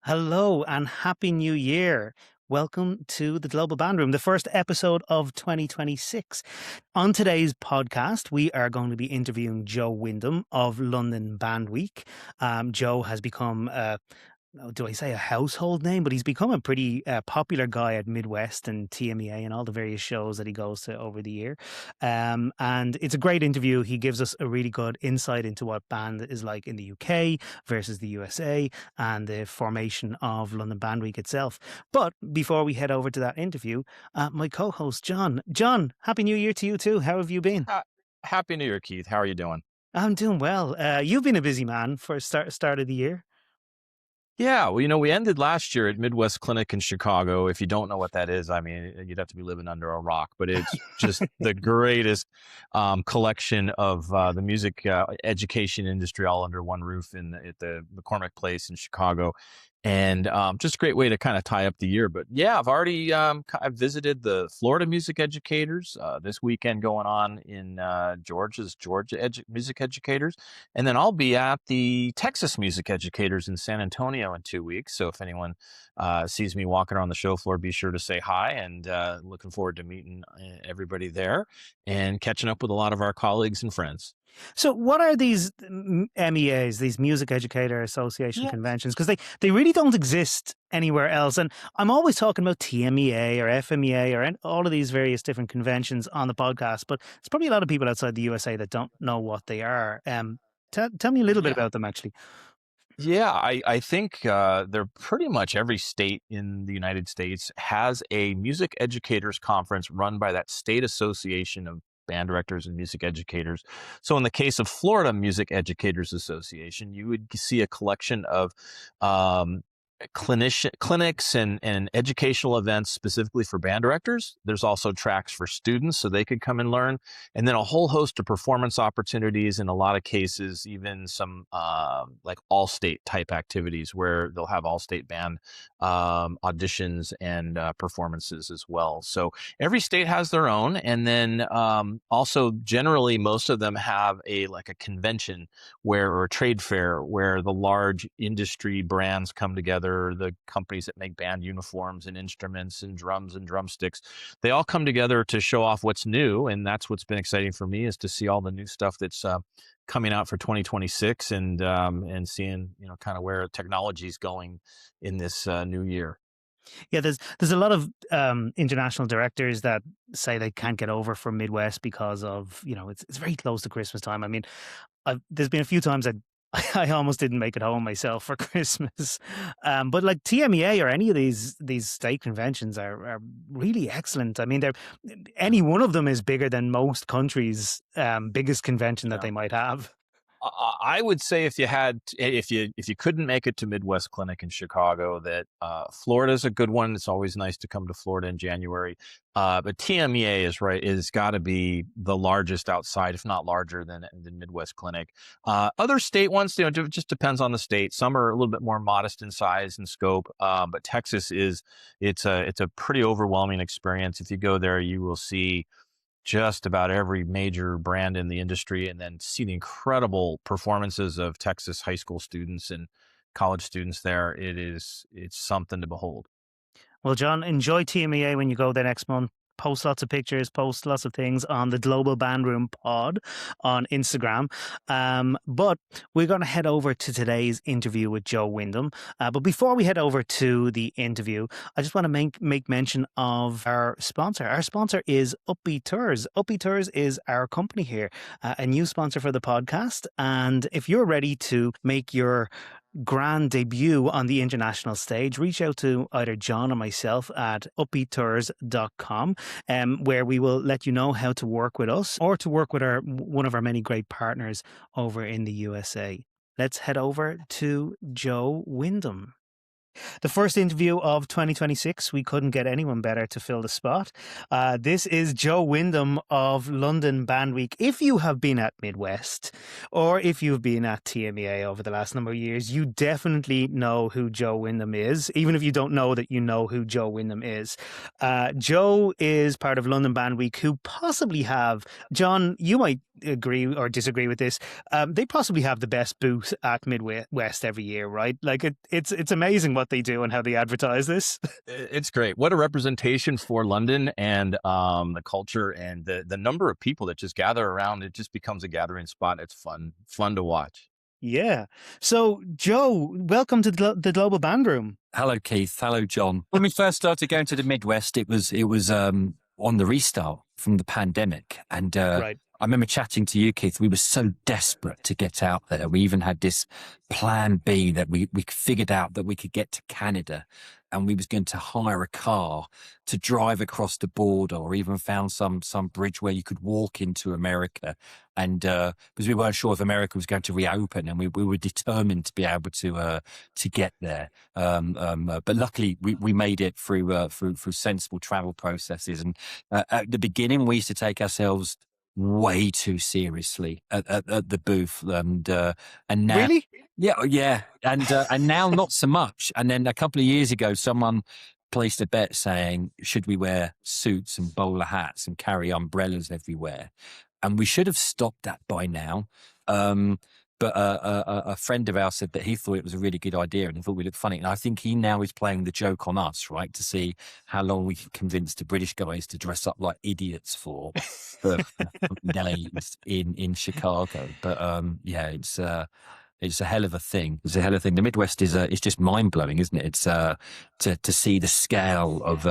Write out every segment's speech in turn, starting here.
Hello and Happy New Year. Welcome to the Global Band Room, the first episode of 2026. On today's podcast, we are going to be interviewing Joe Wyndham of London Band Week. Joe has become do I say a household name? But he's become a pretty popular guy at Midwest and TMEA and all the various shows that he goes to over the year. And it's a great interview. He gives us a really good insight into what band is like in the UK versus the USA and the formation of London Band Week itself. But before we head over to that interview, my co-host, John, Happy New Year to you too. How have you been? Ha- Happy New Year, Keith. How are you doing? I'm doing well. You've been a busy man for start of the year. Yeah, well, we ended last year at Midwest Clinic in Chicago. If you don't know what that is, I mean, you'd have to be living under a rock, but it's just the greatest collection of the music education industry all under one roof at the McCormick Place in Chicago. And just a great way to kind of tie up the year. But yeah, I've visited the Florida music educators this weekend going on in Georgia music educators. And then I'll be at the Texas music educators in San Antonio in 2 weeks. So if anyone sees me walking around the show floor, be sure to say hi, and looking forward to meeting everybody there and catching up with a lot of our colleagues and friends. So what are these MEAs, these Music Educator Association Yeah. conventions? Because they really don't exist anywhere else. And I'm always talking about TMEA or FMEA or all of these various different conventions on the podcast, but there's probably a lot of people outside the USA that don't know what they are. Tell me a little bit Yeah. about them, actually. Yeah, I think they're pretty much every state in the United States has a music educators conference run by that state association of band directors and music educators. So in the case of Florida Music Educators Association, you would see a collection of um, clinics and educational events specifically for band directors. There's also tracks for students so they could come and learn, and then a whole host of performance opportunities. In a lot of cases, even some like all-state type activities where they'll have all-state band auditions and performances as well. So every state has their own, and then also generally most of them have a convention or a trade fair where the large industry brands come together, the companies that make band uniforms and instruments and drums and drumsticks. They all come together to show off what's new, and that's what's been exciting for me, is to see all the new stuff that's coming out for 2026, and seeing kind of where technology is going in this new year. Yeah, there's a lot of international directors that say they can't get over from Midwest because of, it's very close to Christmas time. I mean, there's been a few times that I almost didn't make it home myself for Christmas. But like TMEA or any of these state conventions are really excellent. I mean, any one of them is bigger than most countries' biggest convention that Yeah. they might have. I would say if you couldn't make it to Midwest Clinic in Chicago, that Florida's a good one. It's always nice to come to Florida in January. But TMEA is got to be the largest outside, if not larger than Midwest Clinic. Other state ones, it just depends on the state. Some are a little bit more modest in size and scope. But Texas it's a pretty overwhelming experience. If you go there, you will see just about every major brand in the industry, and then see the incredible performances of Texas high school students and college students there. It's something to behold. Well, John, enjoy TMEA when you go there next month. Post lots of pictures, post lots of things on the Global Band Room Pod on Instagram. But we're going to head over to today's interview with Joe Wyndham. But before we head over to the interview, I just want to make mention of our sponsor. Our sponsor is Upbeat Tours. Upbeat Tours is our company here, a new sponsor for the podcast. And if you're ready to make your grand debut on the international stage, reach out to either John or myself at upbeattours.com, where we will let you know how to work with us or to work with one of our many great partners over in the USA. Let's head over to Joe Wyndham. The first interview of 2026, we couldn't get anyone better to fill the spot. This is Joe Wyndham of London Band Week. If you have been at Midwest or if you've been at TMEA over the last number of years, you definitely know who Joe Wyndham is, even if you don't know that you know who Joe Wyndham is. Joe is part of London Band Week, who possibly have, John, you might agree or disagree with this. They possibly have the best booth at Midwest every year, right? Like it's amazing what they do and how they advertise this. It's great. What a representation for London and the culture and the number of people that just gather around. It just becomes a gathering spot. It's fun to watch. Yeah. So, Joe, welcome to the Global Band Room. Hello, Keith. Hello, John. When we first started going to the Midwest, it was on the restart from the pandemic, and Right. I remember chatting to you, Keith. We were so desperate to get out there. We even had this plan B that we figured out that we could get to Canada, and we was going to hire a car to drive across the border, or even found some bridge where you could walk into America. And because we weren't sure if America was going to reopen, and we were determined to be able to get there. But luckily, we made it through sensible travel processes. And at the beginning, we used to take ourselves way too seriously at the booth, and now, Really? yeah, and now not so much. And then a couple of years ago, someone placed a bet saying, should we wear suits and bowler hats and carry umbrellas everywhere? And we should have stopped that by now. But a friend of ours said that he thought it was a really good idea and he thought we looked funny. And I think he now is playing the joke on us, right? To see how long we can convince the British guys to dress up like idiots for days in Chicago. But yeah, it's a hell of a thing. It's a hell of a thing. The Midwest is just mind blowing, isn't it? It's to see the scale of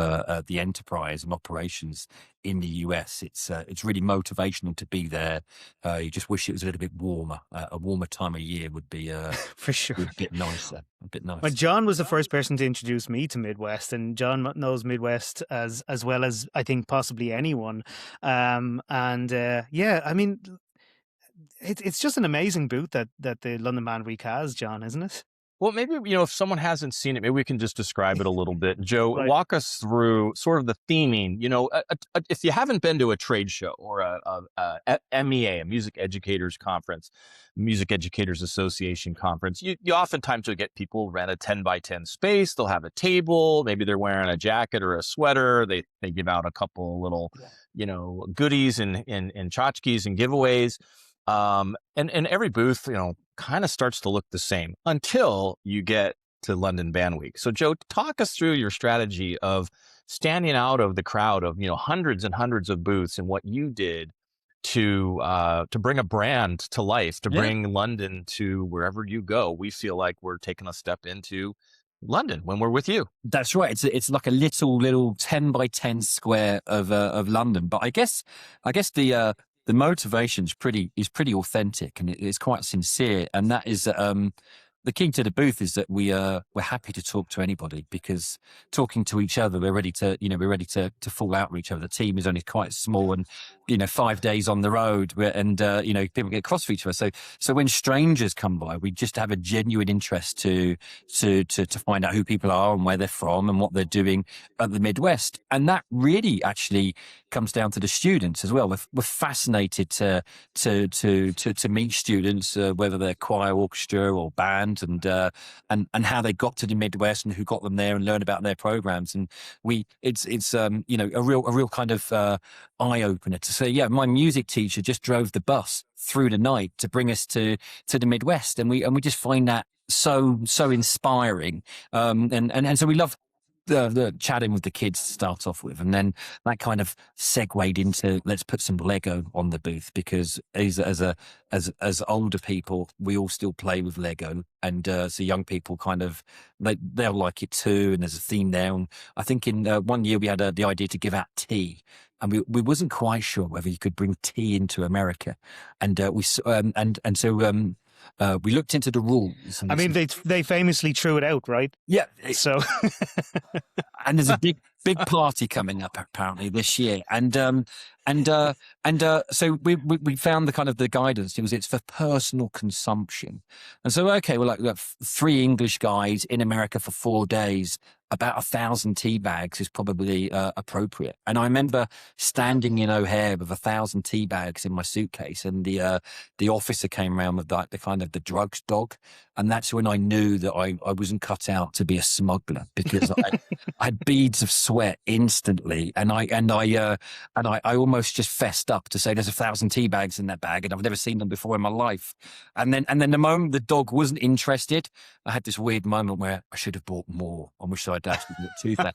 the enterprise and operations in the US. It's really motivational to be there. You just wish it was a little bit warmer. A warmer time of year would be For sure. a bit nicer. A bit nicer. Well, John was the first person to introduce me to Midwest, and John knows Midwest as well as I think possibly anyone. Yeah, I mean, it's just an amazing booth that the London Band Week has, John, isn't it? Well, maybe, if someone hasn't seen it, maybe we can just describe it a little bit. Joe, Right. walk us through sort of the theming. If you haven't been to a trade show or a MEA, a Music Educators Conference, Music Educators Association Conference, you oftentimes will get people rent a 10 by 10 space. They'll have a table. Maybe they're wearing a jacket or a sweater. They give out a couple little, goodies and tchotchkes and giveaways. And every booth, kind of starts to look the same until you get to London Band Week. So Joe, talk us through your strategy of standing out of the crowd of, hundreds and hundreds of booths and what you did to bring a brand to life, to bring London to wherever you go. We feel like we're taking a step into London when we're with you. That's right. It's like a little 10 by 10 square of London. But I guess the motivation is pretty authentic, and it's quite sincere. And that is the key to the booth is that we're happy to talk to anybody, because talking to each other, we're ready to fall out with each other. The team is only quite small, and 5 days on the road, and people get cross with each other. So when strangers come by, we just have a genuine interest to find out who people are and where they're from and what they're doing at the Midwest. And that really actually comes down to the students as well. We're fascinated to meet students, whether they're choir, orchestra, or band, and how they got to the Midwest and who got them there, and learn about their programs. And it's a real kind of eye opener to say, yeah, my music teacher just drove the bus through the night to bring us to the Midwest, and we just find that so inspiring. And so we love the chatting with the kids to start off with, and then that kind of segued into, let's put some Lego on the booth, because as older people, we all still play with Lego, and so young people kind of they'll like it too. And there's a theme there. And I think in 1 year we had the idea to give out tea, and we wasn't quite sure whether you could bring tea into America, and we looked into the rules. I mean, they famously threw it out, right? Yeah. So, and there's a big party coming up apparently this year, and so we found the kind of the guidance. It's for personal consumption, and so we're like 3 English guys in America for 4 days. About 1,000 tea bags is probably appropriate. And I remember standing in O'Hare with 1,000 tea bags in my suitcase, and the officer came around with the kind of the drugs dog, and that's when I knew that I wasn't cut out to be a smuggler, because I had beads of sweat instantly, and I almost almost just fessed up to say there's 1,000 tea bags in that bag and I've never seen them before in my life. And then the moment the dog wasn't interested, I had this weird moment where I should have bought more. I wish I'd actually bought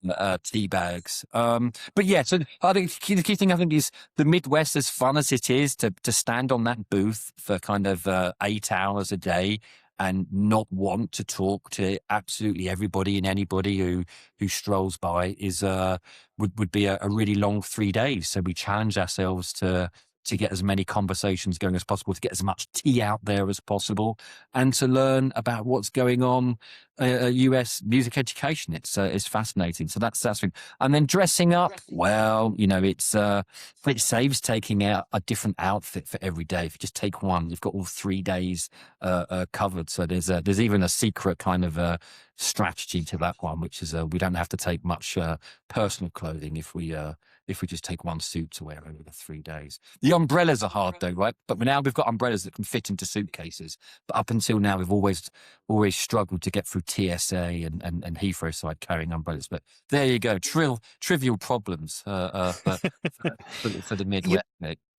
2,000 tea bags. But yeah, so I think the key thing I think is the Midwest, as fun as it is to stand on that booth for kind of 8 hours a day and not want to talk to absolutely everybody and anybody who strolls by is would be a really long 3 days. So we challenge ourselves to get as many conversations going as possible, to get as much tea out there as possible, and to learn about what's going on US music education. It's fascinating. So that's thing. And then dressing up, well, it saves taking out a different outfit for every day. If you just take one, you've got all 3 days covered. So there's even a secret kind of strategy to that one, which is we don't have to take much personal clothing if we just take one suit to wear over the 3 days. The umbrellas are hard though, right? But now we've got umbrellas that can fit into suitcases. But up until now, we've always struggled to get through TSA and Heathrow side carrying umbrellas. But there you go, trivial problems for the Midwest.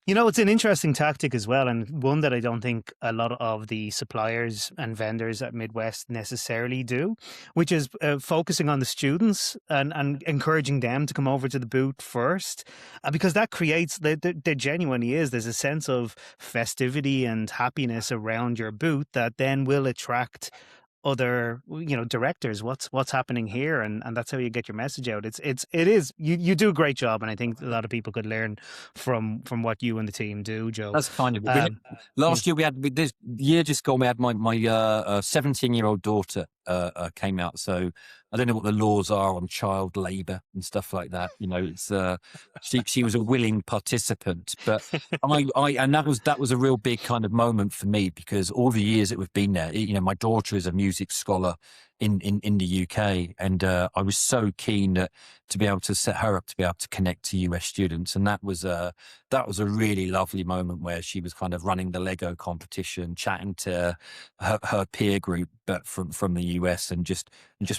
It's an interesting tactic as well, and one that I don't think a lot of the suppliers and vendors at Midwest necessarily do, which is focusing on the students and encouraging them to come over to the booth first, because that creates, there genuinely is, there's a sense of festivity and happiness around your booth that then will attract other directors. What's happening here, and that's how you get your message out. It is you do a great job, and I think a lot of people could learn from what you and the team do, Joe. That's kind of last year we had this year just gone. We had my 17-year-old daughter came out. So I don't know what the laws are on child labour and stuff like that. It's she was a willing participant, but and that was a real big kind of moment for me, because all the years that we've been there, my daughter is a music scholar in the UK, and I was so keen to be able to set her up to be able to connect to US students, and that was a really lovely moment where she was kind of running the Lego competition, chatting to her peer group, but from the US, and just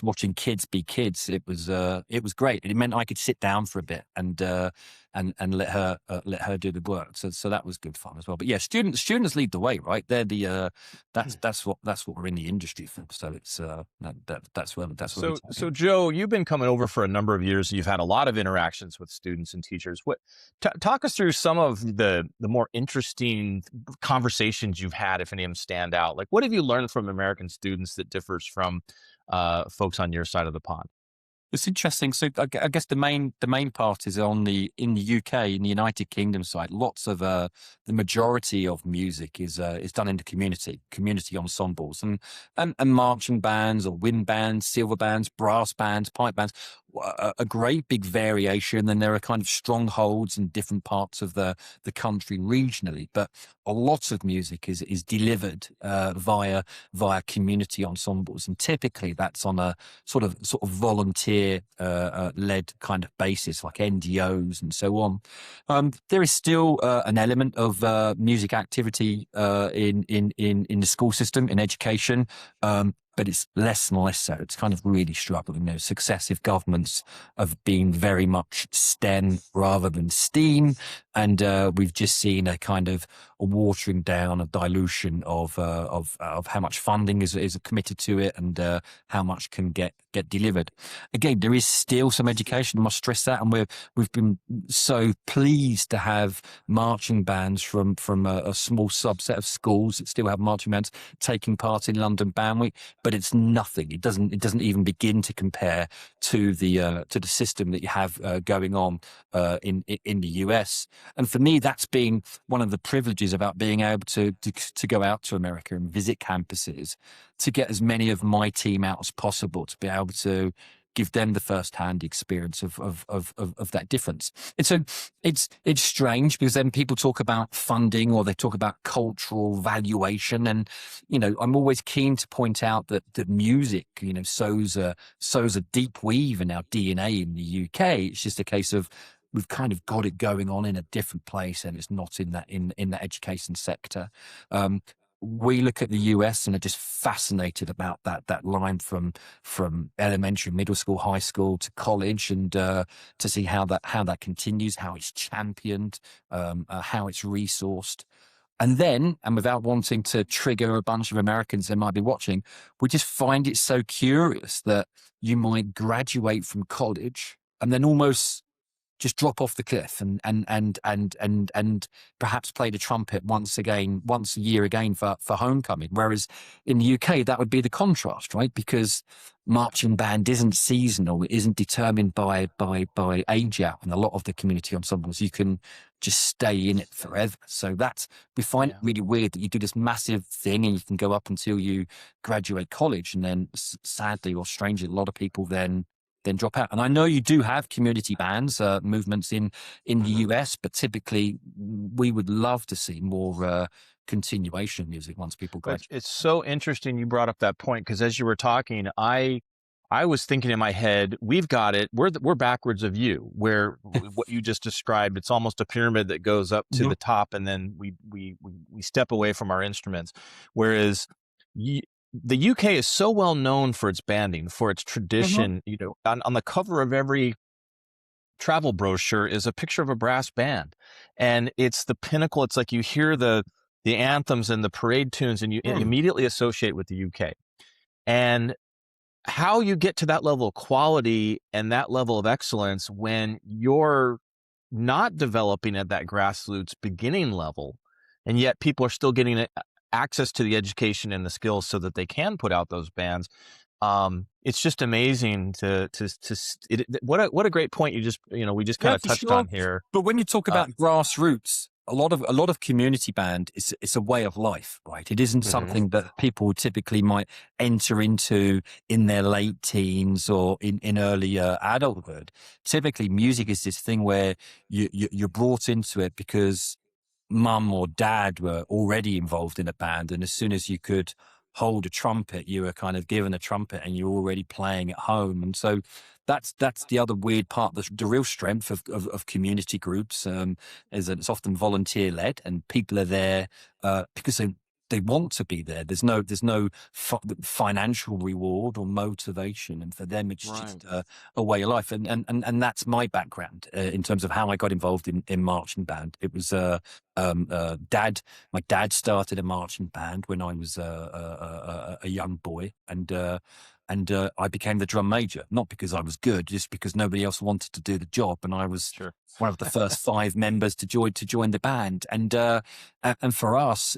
watching kids be kids. It was great. It meant I could sit down for a bit and let her do the work. So that was good fun as well. But yeah, students lead the way, right? They're the that's what we're in the industry for. So it's that's where. So Joe, you've been coming over for a number of years. You've had a lot of interactions with students and teachers. Talk us through some of the more interesting conversations you've had, if any of them stand out. Like, what have you learned from American students that differs from folks on your side of the pond? It's interesting. So I guess the main part is in the UK, in the United Kingdom side. Lots of the majority of music is done in the community ensembles and marching bands or wind bands, silver bands, brass bands, pipe bands. A great big variation, and there are kind of strongholds in different parts of the country regionally, but a lot of music is delivered via community ensembles, and typically that's on a sort of volunteer led kind of basis, like NGOs and so on. There is still an element of music activity in the school system, in education. But it's less and less so. It's kind of really struggling. Successive governments have been very much STEM rather than STEAM, and we've just seen a kind of a watering down, a dilution of how much funding is committed to it, and how much can get delivered. Again, there is still some education. I must stress that, and we've been so pleased to have marching bands from a small subset of schools that still have marching bands taking part in London Band Week. But it's nothing. It doesn't even begin to compare to the system that you have going on in the US. And for me, that's been one of the privileges about being able to go out to America and visit campuses, to get as many of my team out as possible, to be able to give them the first-hand experience of that difference. And so it's strange, because then people talk about funding, or they talk about cultural valuation, and I'm always keen to point out that music sows a deep weave in our DNA in the UK. It's just a case of we've kind of got it going on in a different place, and it's not in that education sector. we look at the US and are just fascinated about that line from elementary, middle school, high school to college, and to see how that continues, how it's championed, how it's resourced. And then, and without wanting to trigger a bunch of Americans that might be watching, we just find it so curious that you might graduate from college and then almost just drop off the cliff and perhaps play the trumpet once a year again for homecoming. Whereas in the UK, that would be the contrast, right? Because marching band isn't seasonal. It isn't determined by age out. And a lot of the community ensembles, you can just stay in it forever. So we find it really weird that you do this massive thing and you can go up until you graduate college. And then sadly or strangely, a lot of people then drop out. And I know you do have community bands, movements in the US, but typically we would love to see more continuation of music once people graduate. It's so interesting you brought up that point, because as you were talking, I was thinking in my head, we've got it. We're backwards of you, where what you just described, it's almost a pyramid that goes up to the top, and then we step away from our instruments. Whereas the UK is so well known for its banding, for its tradition. You know, on the cover of every travel brochure is a picture of a brass band, and it's the pinnacle. It's like you hear the anthems and the parade tunes, and you immediately associate with the UK. And how you get to that level of quality and that level of excellence when you're not developing at that grassroots beginning level, and yet people are still getting access to the education and the skills so that they can put out those bands. It's just amazing what a great point we just kind of touched on here. But when you talk about grassroots, a lot of community band it's a way of life, right? It isn't something that people typically might enter into in their late teens or in earlier adulthood. Typically, music is this thing where you're brought into it because mum or dad were already involved in a band, and as soon as you could hold a trumpet, you were kind of given a trumpet and you're already playing at home. And so that's the other weird part. The real strength of community groups is that it's often volunteer led, and people are there because they want to be there. There's no financial reward or motivation, and for them it's just a way of life. And that's my background in terms of how I got involved in marching band. It was my dad started a marching band when I was a young boy, and I became the drum major, not because I was good, just because nobody else wanted to do the job, and I was one of the first 5 members to join the band. And for us,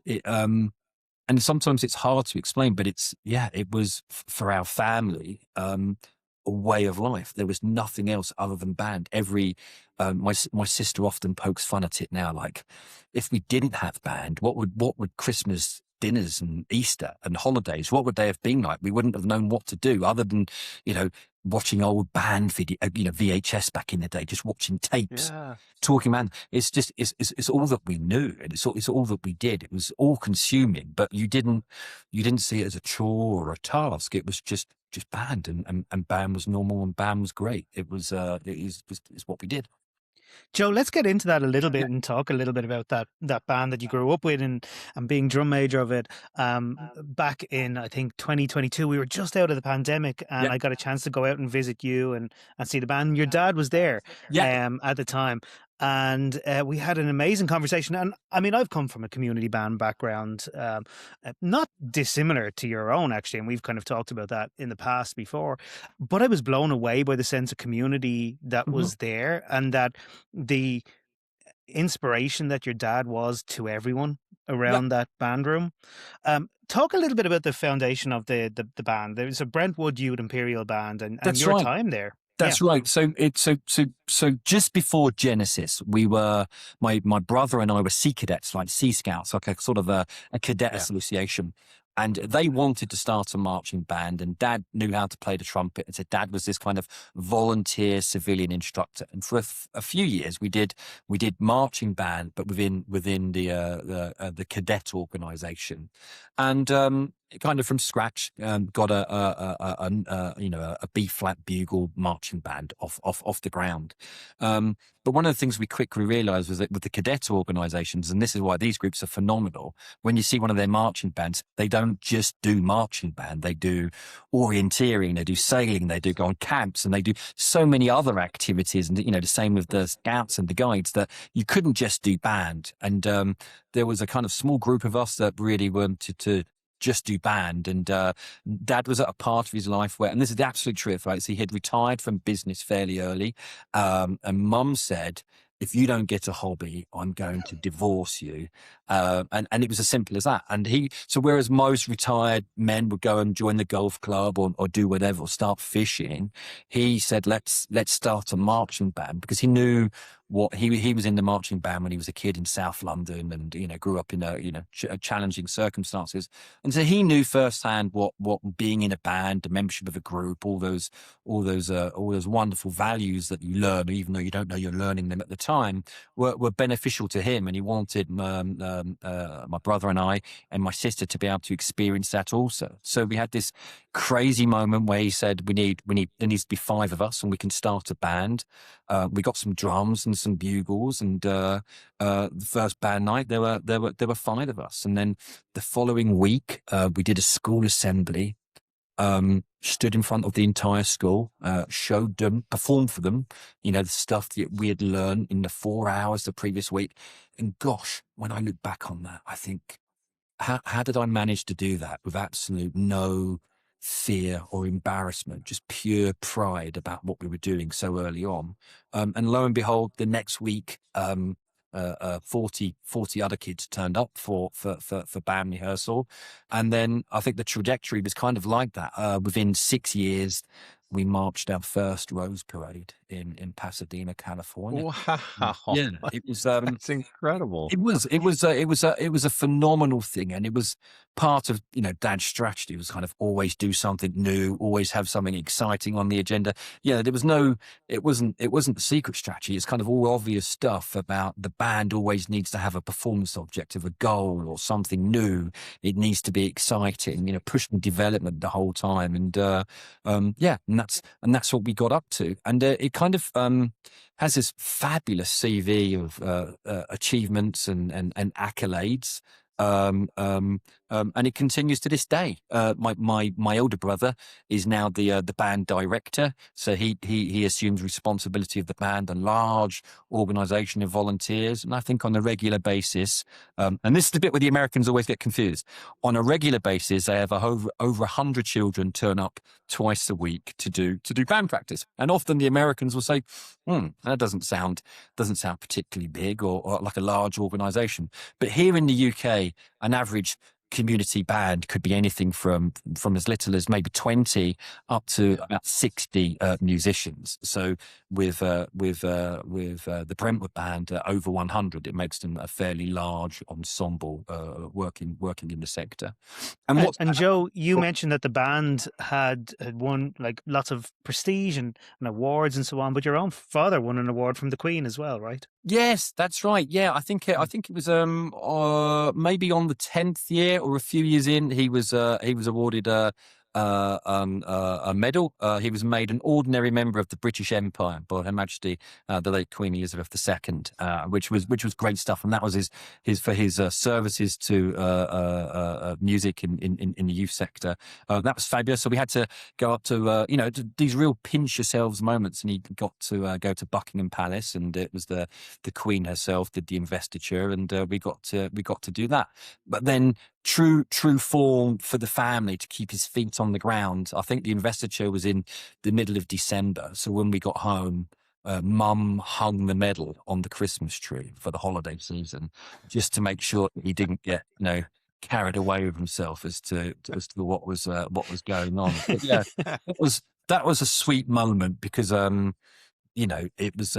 and sometimes it's hard to explain, but it was for our family a way of life. There was nothing else other than band. My sister often pokes fun at it now, like, if we didn't have band, what would Christmas dinners and Easter and holidays, what would they have been like? We wouldn't have known what to do other than, watching old band video, VHS back in the day, just watching tapes, talking, man. It's just, it's all that we knew. And it's all that we did. It was all consuming, but you didn't see it as a chore or a task. It was just band, and band was normal, and band was great. It's what we did. Joe, let's get into that a little bit and talk a little bit about that band that you grew up with and being drum major of it. Back in, I think, 2022, we were just out of the pandemic, and I got a chance to go out and visit you and see the band. Your dad was there at the time. And we had an amazing conversation. And I mean, I've come from a community band background, not dissimilar to your own, actually. And we've kind of talked about that in the past before. But I was blown away by the sense of community that was there, and that the inspiration that your dad was to everyone around that band room. Talk a little bit about the foundation of the band. There's a Brentwood Youth Imperial Band, and your time there. That's right. So just before Genesis, we were my brother and I were Sea Cadets, like Sea Scouts, like a sort of a cadet association. And they wanted to start a marching band, and Dad knew how to play the trumpet. And so Dad was this kind of volunteer civilian instructor. And for a few years, we did marching band, but within the cadet organization. And kind of from scratch, got a B flat bugle marching band off the ground. But one of the things we quickly realized was that with the cadet organizations, and this is why these groups are phenomenal, when you see one of their marching bands, they don't just do marching band, they do orienteering, they do sailing, they do go on camps, and they do so many other activities. And, the same with the scouts and the guides, that you couldn't just do band. And there was a kind of small group of us that really wanted to just do band. And Dad was at a part of his life where, and this is the absolute truth, right? So he had retired from business fairly early. And Mum said, if you don't get a hobby, I'm going to divorce you. And it was as simple as that. And so whereas most retired men would go and join the golf club or do whatever, or start fishing, he said, let's start a marching band, because he knew what he was in the marching band when he was a kid in South London, and grew up in challenging circumstances, and so he knew firsthand what being in a band, the membership of a group, all those wonderful values that you learn, even though you don't know you're learning them at the time, were beneficial to him. And he wanted my brother and I and my sister to be able to experience that also. So we had this crazy moment where he said, there needs to be 5 of us and we can start a band. We got some drums and some bugles, and the first band night there were 5 of us. And then the following week we did a school assembly, stood in front of the entire school, showed them, performed for them, the stuff that we had learned in the 4 hours the previous week. And gosh, when I look back on that, I think, how did I manage to do that with absolute no fear or embarrassment, just pure pride about what we were doing so early on? And lo and behold, the next week, 40 other kids turned up for band rehearsal. And then I think the trajectory was kind of like that. Within 6 years, we marched our first Rose Parade in Pasadena, California. Wow. Yeah, it was That's incredible. it was a phenomenal thing, and it was part of Dad's strategy was kind of always do something new, always have something exciting on the agenda. Yeah, it wasn't the secret strategy. It's kind of all obvious stuff about the band always needs to have a performance objective, a goal, or something new. It needs to be exciting, pushing development the whole time, and and that's what we got up to. And it kind of has this fabulous CV of achievements and accolades. And it continues to this day. My older brother is now the band director, so he assumes responsibility of the band, a large organization of volunteers. And I think on a regular basis, and this is the bit where the Americans always get confused. On a regular basis, they have over 100 children turn up twice a week to do band practice. And often the Americans will say, that doesn't sound particularly big or like a large organization. But here in the UK, an average community band could be anything from as little as maybe 20 up to about 60 musicians. So with the Brentwood band, over 100, it makes them a fairly large ensemble working in the sector. And Joe, you mentioned that the band had won like lots of prestige and awards and so on, but your own father won an award from the Queen as well, right? Yes, that's right. Yeah, I think it was maybe on the 10th year or a few years in, he was awarded a medal. He was made an ordinary member of the British Empire by Her Majesty the late Queen Elizabeth II, which was great stuff. And that was his services to music in the youth sector. That was fabulous. So we had to go up to these real pinch yourselves moments, and he got to go to Buckingham Palace, and it was the Queen herself did the investiture, and we got to do that. But then true form for the family to keep his feet on the ground. I think the investiture was in the middle of December. So when we got home, Mum hung the medal on the Christmas tree for the holiday season, just to make sure that he didn't get, carried away with himself as to what was going on. But yeah, that was a sweet moment because, it was,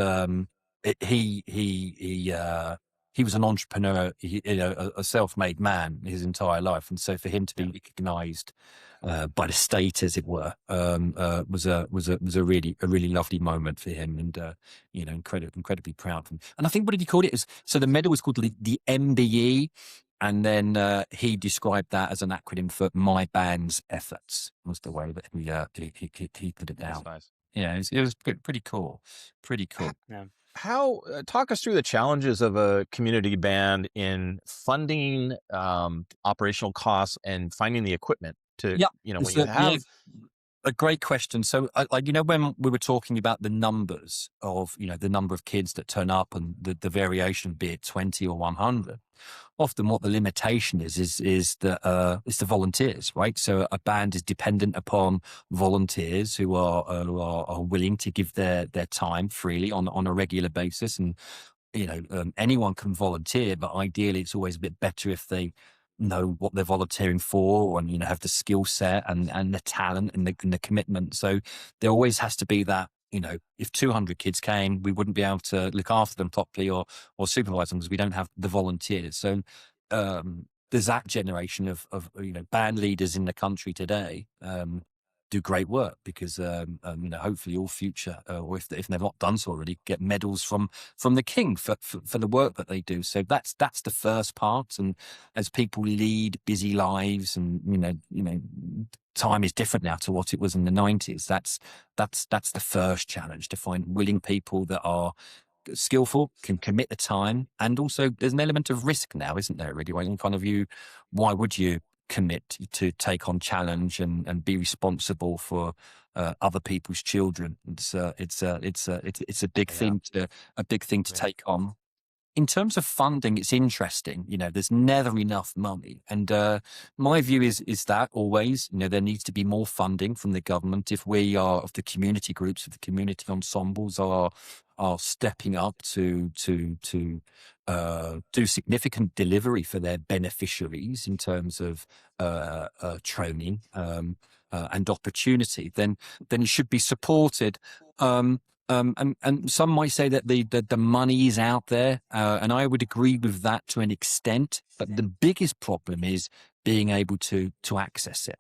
he was an entrepreneur, a self-made man his entire life. And so for him to be recognized by the state, as it were, was a really lovely moment for him, and incredibly proud of him. And I think, what did he call it? So the medal was called the MBE, And then he described that as an acronym for My Band's Efforts, was the way that he put it That's down. nice. Yeah, it was pretty cool. Pretty cool. Yeah. How talk us through the challenges of a community band in funding, operational costs, and finding the equipment to, Yeah, when you have. a great question. So, when we were talking about the numbers of, the number of kids that turn up and the variation, be it 20 or 100, often what the limitation is the volunteers, right? So a band is dependent upon volunteers who are willing to give their time freely on a regular basis. And anyone can volunteer, but ideally it's always a bit better if they know what they're volunteering for, and have the skill set and the talent and the commitment. So there always has to be that. If 200 kids came, we wouldn't be able to look after them properly or supervise them because we don't have the volunteers. So there's that generation of band leaders in the country today. Do great work because hopefully all future, or if they've not done so already, get medals from the king for the work that they do. So that's the first part. And as people lead busy lives, and time is different now to what it was in the 90s. That's the first challenge, to find willing people that are skillful, can commit the time, and also there's an element of risk now, isn't there? Really, why would you commit to take on challenge and be responsible for other people's children? It's a big thing to take on. In terms of funding, it's interesting. There's never enough money, and my view is that always, there needs to be more funding from the government. If the community groups, if the community ensembles are stepping up to do significant delivery for their beneficiaries in terms of training and opportunity, then it should be supported. And some might say that the money is out there, and I would agree with that to an extent. But the biggest problem is being able to access it.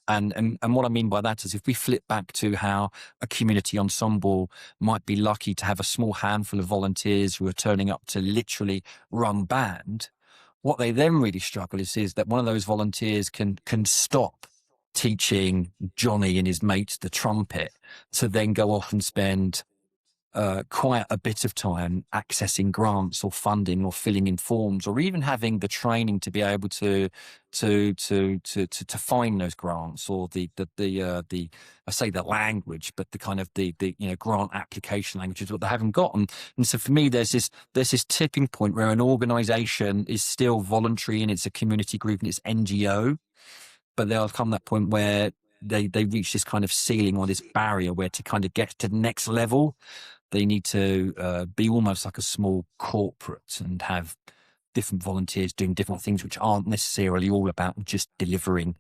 And what I mean by that is, if we flip back to how a community ensemble might be lucky to have a small handful of volunteers who are turning up to literally run band, what they then really struggle is that one of those volunteers can stop teaching Johnny and his mates the trumpet to then go off and spend quite a bit of time accessing grants or funding or filling in forms, or even having the training to be able to find those grants, or the I say the language, but the kind of the grant application language is what they haven't got. And so for me, there's this tipping point where an organization is still voluntary and it's a community group and it's NGO, but there'll come that point where they reach this kind of ceiling or this barrier where, to kind of get to the next level, they need to be almost like a small corporate and have different volunteers doing different things, which aren't necessarily all about just delivering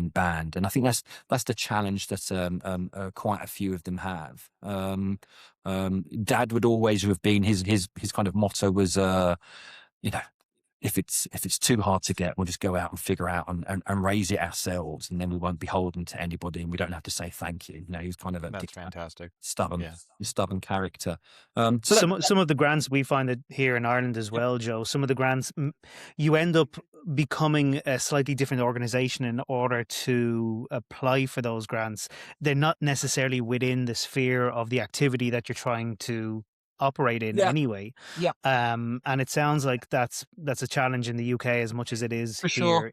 band. And I think that's the challenge that quite a few of them have. Dad would always have been, his kind of motto was, if it's too hard to get, we'll just go out and figure out and raise it ourselves, and then we won't be beholden to anybody, and we don't have to say thank you. He's kind of That's fantastic. Stubborn character. Some of the grants we find it here in Ireland as well, Joe. Some of the grants, you end up becoming a slightly different organization in order to apply for those grants. They're not necessarily within the sphere of the activity that you're trying to operate in anyway. And it sounds like that's a challenge in the UK as much as it is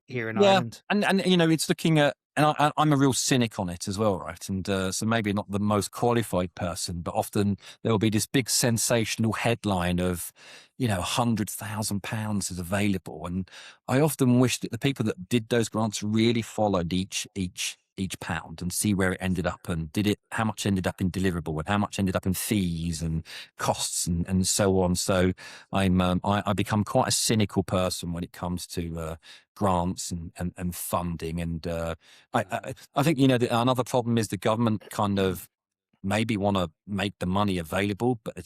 here in Ireland. And it's looking at, and I'm a real cynic on it as well, right? And so maybe not the most qualified person, but often there will be this big sensational headline of, £100,000 is available, and I often wish that the people that did those grants really followed each pound and see where it ended up, and how much ended up in deliverable and how much ended up in fees and costs and so on. So I become quite a cynical person when it comes to grants and funding. And I think, another problem is the government kind of maybe want to make the money available, but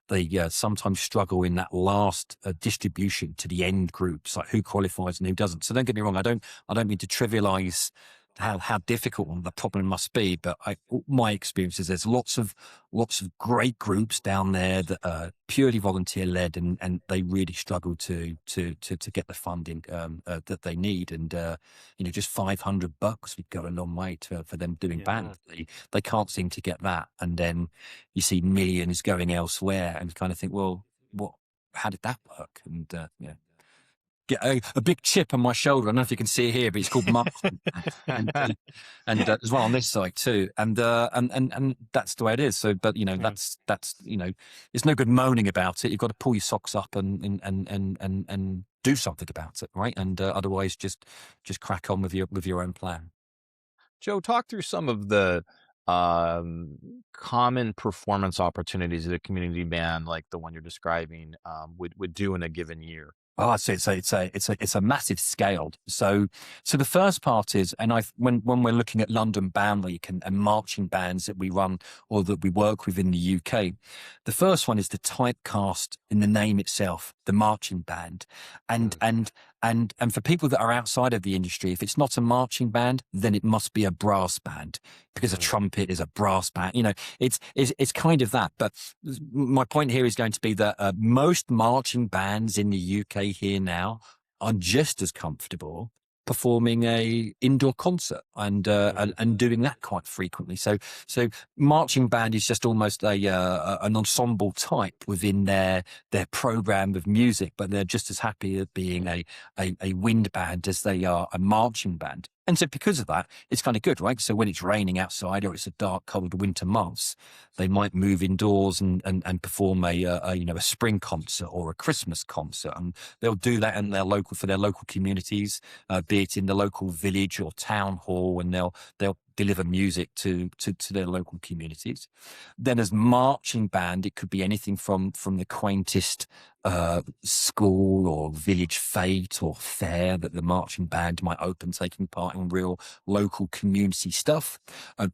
they sometimes struggle in that last distribution to the end groups, like who qualifies and who doesn't. So don't get me wrong, I don't mean to trivialize how difficult the problem must be. But my experience is there's lots of great groups down there that are purely volunteer led, and they really struggle to get the funding that they need. And just $500 would go a long way for them doing band. They can't seem to get that, and then you see millions going elsewhere, and you kind of think, well, how did that work? And get a big chip on my shoulder. I don't know if you can see it here, but it's called marching. and there's one on this side too. And that's the way it is. So, but that's it's no good moaning about it. You've got to pull your socks up and do something about it, right? And otherwise, just crack on with your own plan. Joe, talk through some of the common performance opportunities that a community band like the one you're describing would do in a given year. Oh, so it's a massive scale. So the first part is, and when we're looking at London Band Week and marching bands that we run or that we work with in the UK, the first one is the typecast in the name itself, the marching band, and for people that are outside of the industry, if it's not a marching band, then it must be a brass band, because a trumpet is a brass band. It's kind of that. But my point here is going to be that most marching bands in the UK here now are just as comfortable performing a indoor concert and doing that quite frequently. So marching band is just almost an ensemble type within their program of music, but they're just as happy at being a wind band as they are a marching band. And so because of that, it's kind of good, right? So when it's raining outside or it's a dark, cold winter months, they might move indoors and perform a spring concert or a Christmas concert. And they'll do that in for their local communities, be it in the local village or town hall, and they'll deliver music to their local communities. Then as marching band, it could be anything from the quaintest school or village fete or fair that the marching band might open, taking part in real local community stuff.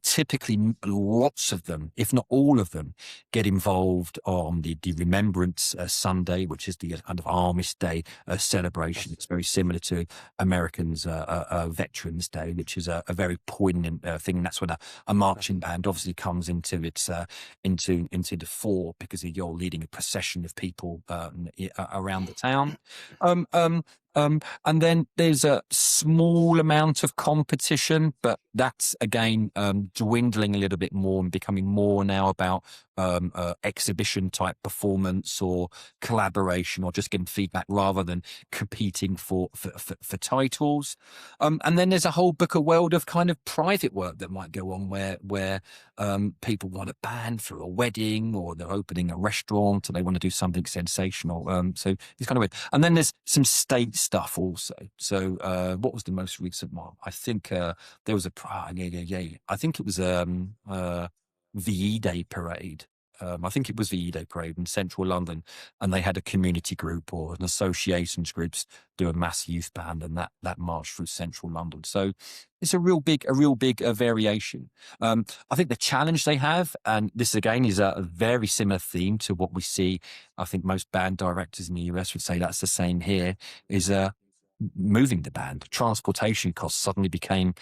Typically, lots of them, if not all of them, get involved on the Remembrance Sunday, which is the kind of Armistice Day celebration. It's very similar to Americans' Veterans Day, which is a very poignant thing. And that's when a marching band obviously comes into its into the fore, because you're leading a procession of people around the town. And then there's a small amount of competition, but that's again dwindling a little bit more and becoming more now about exhibition type performance or collaboration or just getting feedback rather than competing for titles. And then there's a whole book of world of kind of private work that might go on where people want a band for a wedding, or they're opening a restaurant and they want to do something sensational. So it's kind of weird. And then there's some state stuff also. So what was the most recent one? I think there was I think it was VE Day parade. I think it was VE Day parade in central London, and they had a community group or an associations groups do a mass youth band, and that marched through central London. So it's a real big variation. I think the challenge they have, and this again is a very similar theme to what we see, I think most band directors in the US would say that's the same here, is moving the band. Transportation costs suddenly become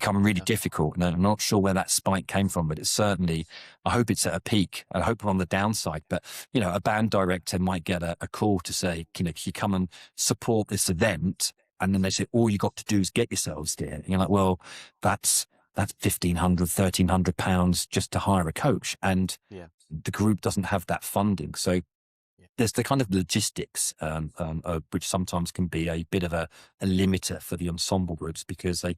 really difficult. And I'm not sure where that spike came from, but it's certainly, I hope it's at a peak. I hope we're on the downside. But, a band director might get a call to say, can you come and support this event? And then they say, all you got to do is get yourselves there. And you're like, well, that's £1,500, £1,300 just to hire a coach. And the group doesn't have that funding. So there's the kind of logistics, which sometimes can be a bit of a limiter for the ensemble groups, because they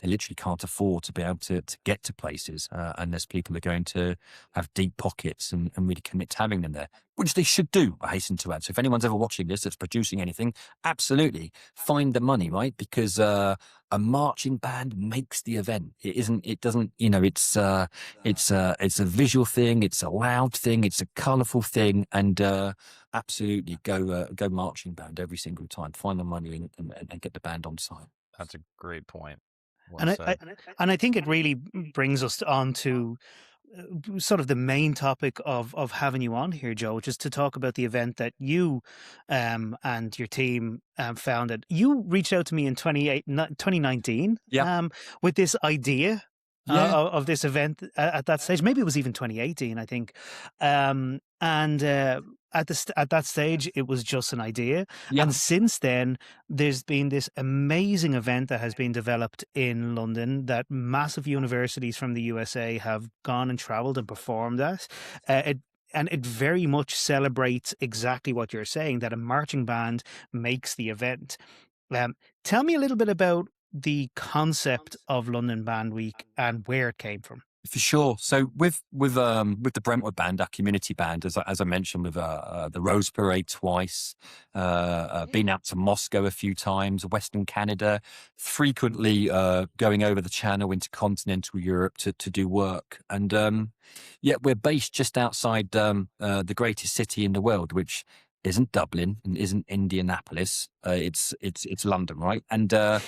literally can't afford to be able to get to places unless people are going to have deep pockets and really commit to having them there, which they should do, I hasten to add. So if anyone's ever watching this that's producing anything, absolutely find the money, right? Because a marching band makes the event. It's a visual thing, it's a loud thing, it's a colourful thing, and absolutely go marching band every single time. Find the money and get the band on site. That's a great point. And I think it really brings us on to sort of the main topic of having you on here, Joe, just to talk about the event that you and your team founded. You reached out to me in 2019 Yeah. with this idea Yeah. of this event at that stage. Maybe it was even 2018, I think. And at that stage, it was just an idea. Yeah. And since then, there's been this amazing event that has been developed in London that massive universities from the USA have gone and traveled and performed at. And it very much celebrates exactly what you're saying, that a marching band makes the event. Tell me a little bit about the concept of London Band Week and where it came from. For sure. So with the Brentwood band, our community band, as I mentioned, with the Rose Parade twice, been out to Moscow a few times, Western Canada, frequently going over the Channel into continental Europe to do work, and yet we're based just outside the greatest city in the world, which isn't Dublin and isn't Indianapolis. It's London, right? And hey,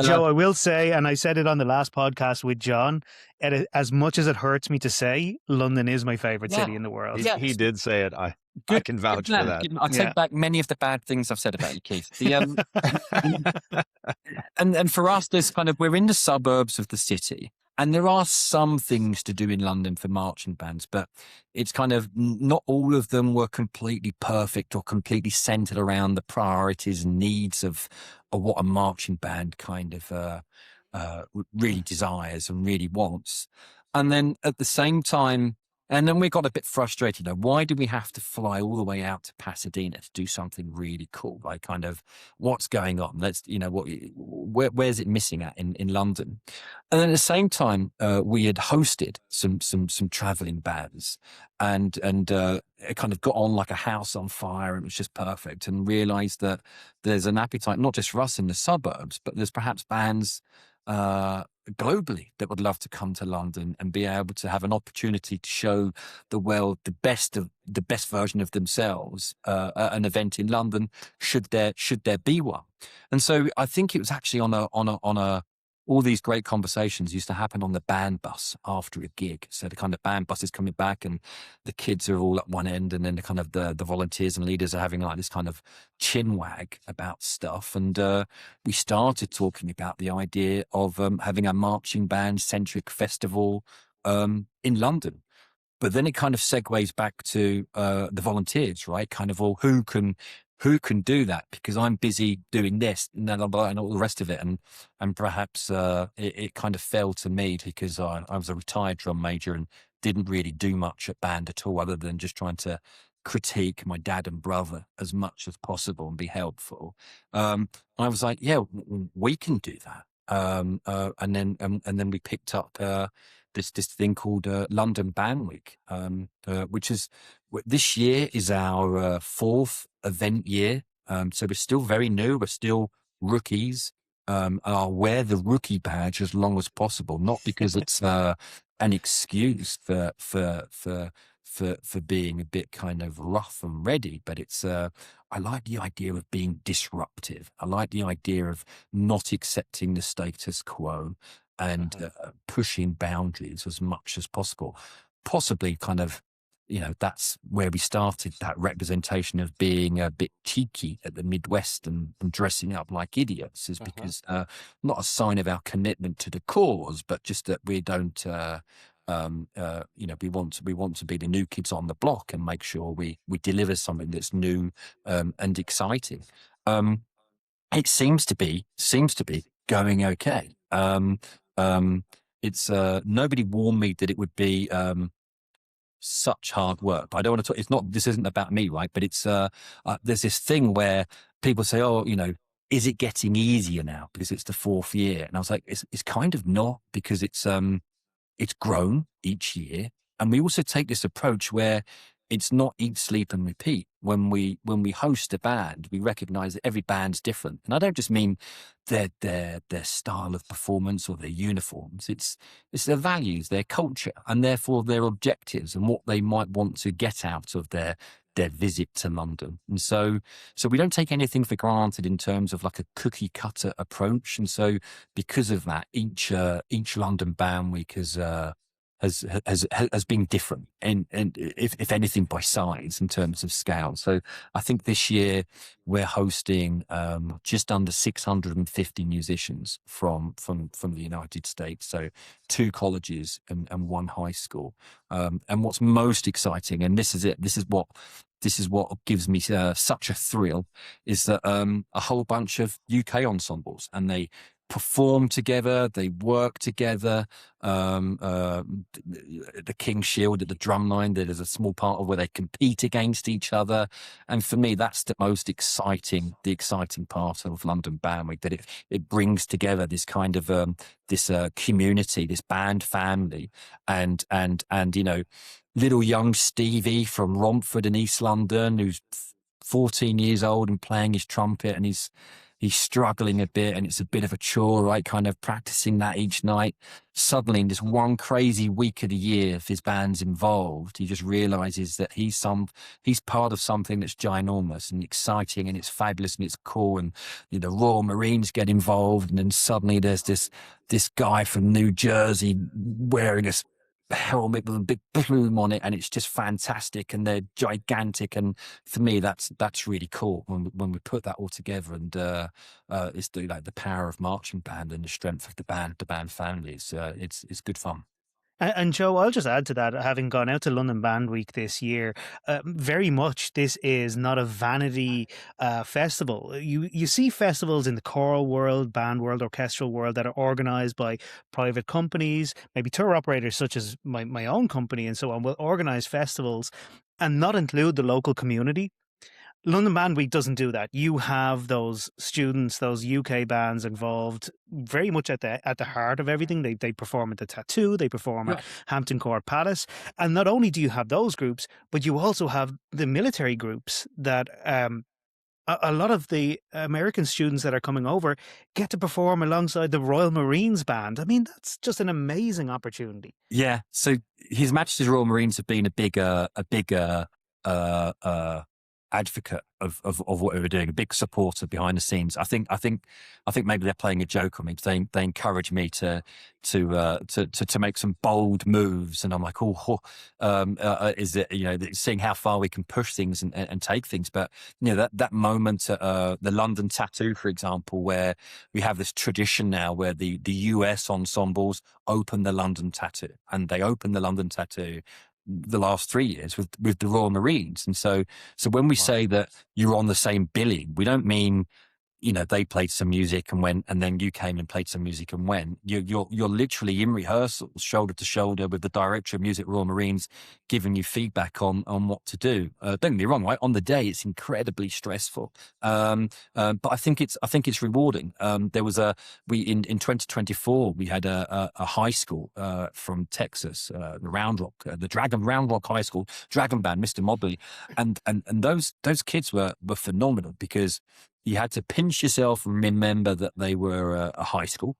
Joe, I will say, and I said it on the last podcast with John, as much as it hurts me to say, London is my favorite city in the world. He did say it. I can vouch for that. I take back many of the bad things I've said about you, Keith. And for us, there's we're in the suburbs of the city. And there are some things to do in London for marching bands, but it's not all of them were completely perfect or completely centered around the priorities and needs of what a marching band really desires and really wants. And then at the same time, and then we got a bit frustrated. Why do we have to fly all the way out to Pasadena to do something really cool? Like, what's going on? Where's it missing at in London? And then at the same time, we had hosted some traveling bands, and it got on like a house on fire, and it was just perfect. And realised that there's an appetite not just for us in the suburbs, but there's perhaps bands globally that would love to come to London and be able to have an opportunity to show the world the best version of themselves at an event in London, should there be one. And so I think it was actually on a all these great conversations used to happen on the band bus after a gig. So the band bus is coming back and the kids are all at one end, and then the volunteers and leaders are having this chin wag about stuff. And we started talking about the idea of having a marching band centric festival in London. But then it segues back to the volunteers, right? Who can do that, because I'm busy doing this and then and all the rest of it. And perhaps it fell to me because I was a retired drum major and didn't really do much at band at all, other than just trying to critique my dad and brother as much as possible and be helpful. I was like, yeah, we can do that. And then we picked up this thing called London Band Week, which is this year is our fourth event year. So we're still very new. We're still rookies. I'll wear the rookie badge as long as possible, not because it's an excuse for being a bit rough and ready, but it's I like the idea of being disruptive. I like the idea of not accepting the status quo and pushing boundaries as much as possible. Possibly that's where we started, that representation of being a bit cheeky at the Midwest and dressing up like idiots is because not a sign of our commitment to the cause, but just that we don't we want to be the new kids on the block and make sure we deliver something that's new and exciting. It seems to be going okay. It's nobody warned me that it would be such hard work. But I don't want to talk. This isn't about me, right? But it's there's this thing where people say, oh, is it getting easier now because it's the fourth year? And I was like, it's not, because it's grown each year. And we also take this approach where it's not eat, sleep and repeat. When we host a band, we recognize that every band's different. And I don't just mean their style of performance or their uniforms. It's their values, their culture, and therefore their objectives and what they might want to get out of their visit to London. And so we don't take anything for granted in terms of like a cookie cutter approach. And so because of that, each London Band Week has has been different, and if anything by size in terms of scale. So I think this year we're hosting just under 650 musicians from the United States. So 2 colleges and 1 high school. And what's most exciting, and this is it, this is what gives me such a thrill, is that a whole bunch of UK ensembles, and they perform together, they work together. The King's Shield at the drumline, there's a small part of where they compete against each other, and for me, that's the exciting part of London Band Week. That it brings together this kind of this community, this band family, and little young Stevie from Romford in East London, who's 14 years old and playing his trumpet, and he's struggling a bit, and it's a bit of a chore, right? Kind of practicing that each night. Suddenly, in this one crazy week of the year, if his band's involved, he just realizes that he's part of something that's ginormous and exciting, and it's fabulous and it's cool. And the Royal Marines get involved, and then suddenly there's this guy from New Jersey wearing a helmet with a big plume on it, and it's just fantastic, and they're gigantic. And for me, that's really cool when we put that all together. And it's the power of marching band and the strength of the band family. It's good fun. And Joe, I'll just add to that, having gone out to London Band Week this year, very much this is not a vanity festival. You see festivals in the choral world, band world, orchestral world that are organised by private companies, maybe tour operators such as my own company and so on, will organise festivals and not include the local community. London Band Week doesn't do that. You have those students, those UK bands involved very much at the heart of everything. They perform at the Tattoo, they perform at Hampton Court Palace. And not only do you have those groups, but you also have the military groups that a lot of the American students that are coming over get to perform alongside the Royal Marines Band. I mean, that's just an amazing opportunity. Yeah. So His Majesty's Royal Marines have been a big advocate of what we were doing, a big supporter behind the scenes. I think maybe they're playing a joke on me. They encourage me to make some bold moves, and I'm like, is it seeing how far we can push things and take things. But that moment at the London Tattoo, for example, where we have this tradition now where the US ensembles open the London Tattoo, and they open the London Tattoo the last 3 years with the Royal Marines. And so when we say that you're on the same billing, we don't mean they played some music and went, and then you came and played some music and went. You're literally in rehearsals, shoulder to shoulder with the Director of Music, Royal Marines, giving you feedback on what to do. Don't get me wrong, right? On the day, it's incredibly stressful, but I think it's rewarding. There was in 2024 we had a high school from Texas, the Round Rock, the Round Rock High School Dragon Band, Mr. Mobley, and those kids were phenomenal, because you had to pinch yourself and remember that they were a high school,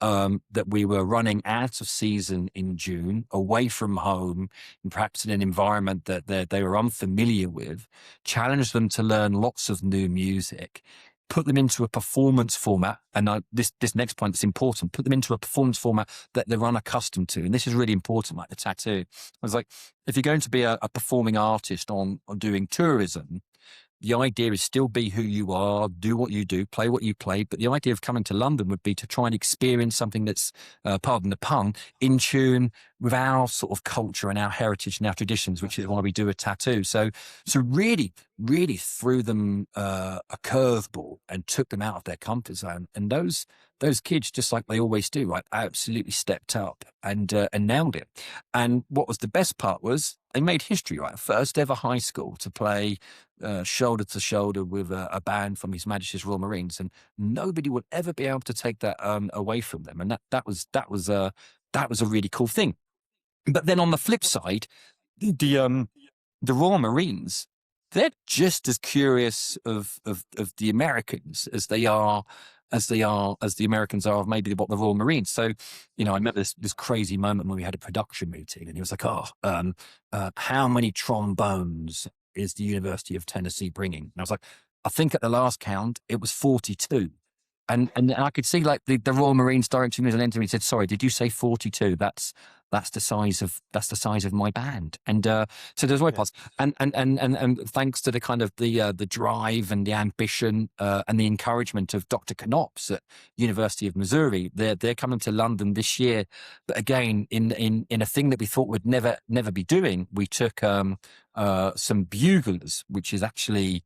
that we were running out of season in June, away from home, and perhaps in an environment that they were unfamiliar with, challenge them to learn lots of new music, put them into a performance format. And this next point is important, put them into a performance format that they're unaccustomed to. And this is really important, like the Tattoo. I was like, if you're going to be a performing artist on doing tourism, the idea is still be who you are, do what you do, play what you play. But the idea of coming to London would be to try and experience something that's, pardon the pun, in tune with our sort of culture and our heritage and our traditions, which is why we do a Tattoo. So really, really threw them a curveball and took them out of their comfort zone. And those kids, just like they always do, right, absolutely stepped up and nailed it. And what was the best part was they made history, right? First ever high school to play shoulder to shoulder with a band from His Majesty's Royal Marines, and nobody would ever be able to take that away from them. And that was a really cool thing. But then on the flip side, the Royal Marines, they're just as curious of the Americans as the Americans are of maybe what the Royal Marines. So, I remember this crazy moment when we had a production meeting, and he was like, how many trombones is the University of Tennessee bringing? And I was like, I think at the last count, it was 42. And I could see like the Royal Marines directing me and he said, sorry, did you say 42? That's that's the size of my band. And so there's way parts, and thanks to the kind of the drive and the ambition and the encouragement of Dr. Knops at University of Missouri, they're coming to London this year. But again, in a thing that we thought would never be doing, we took some buglers, which is actually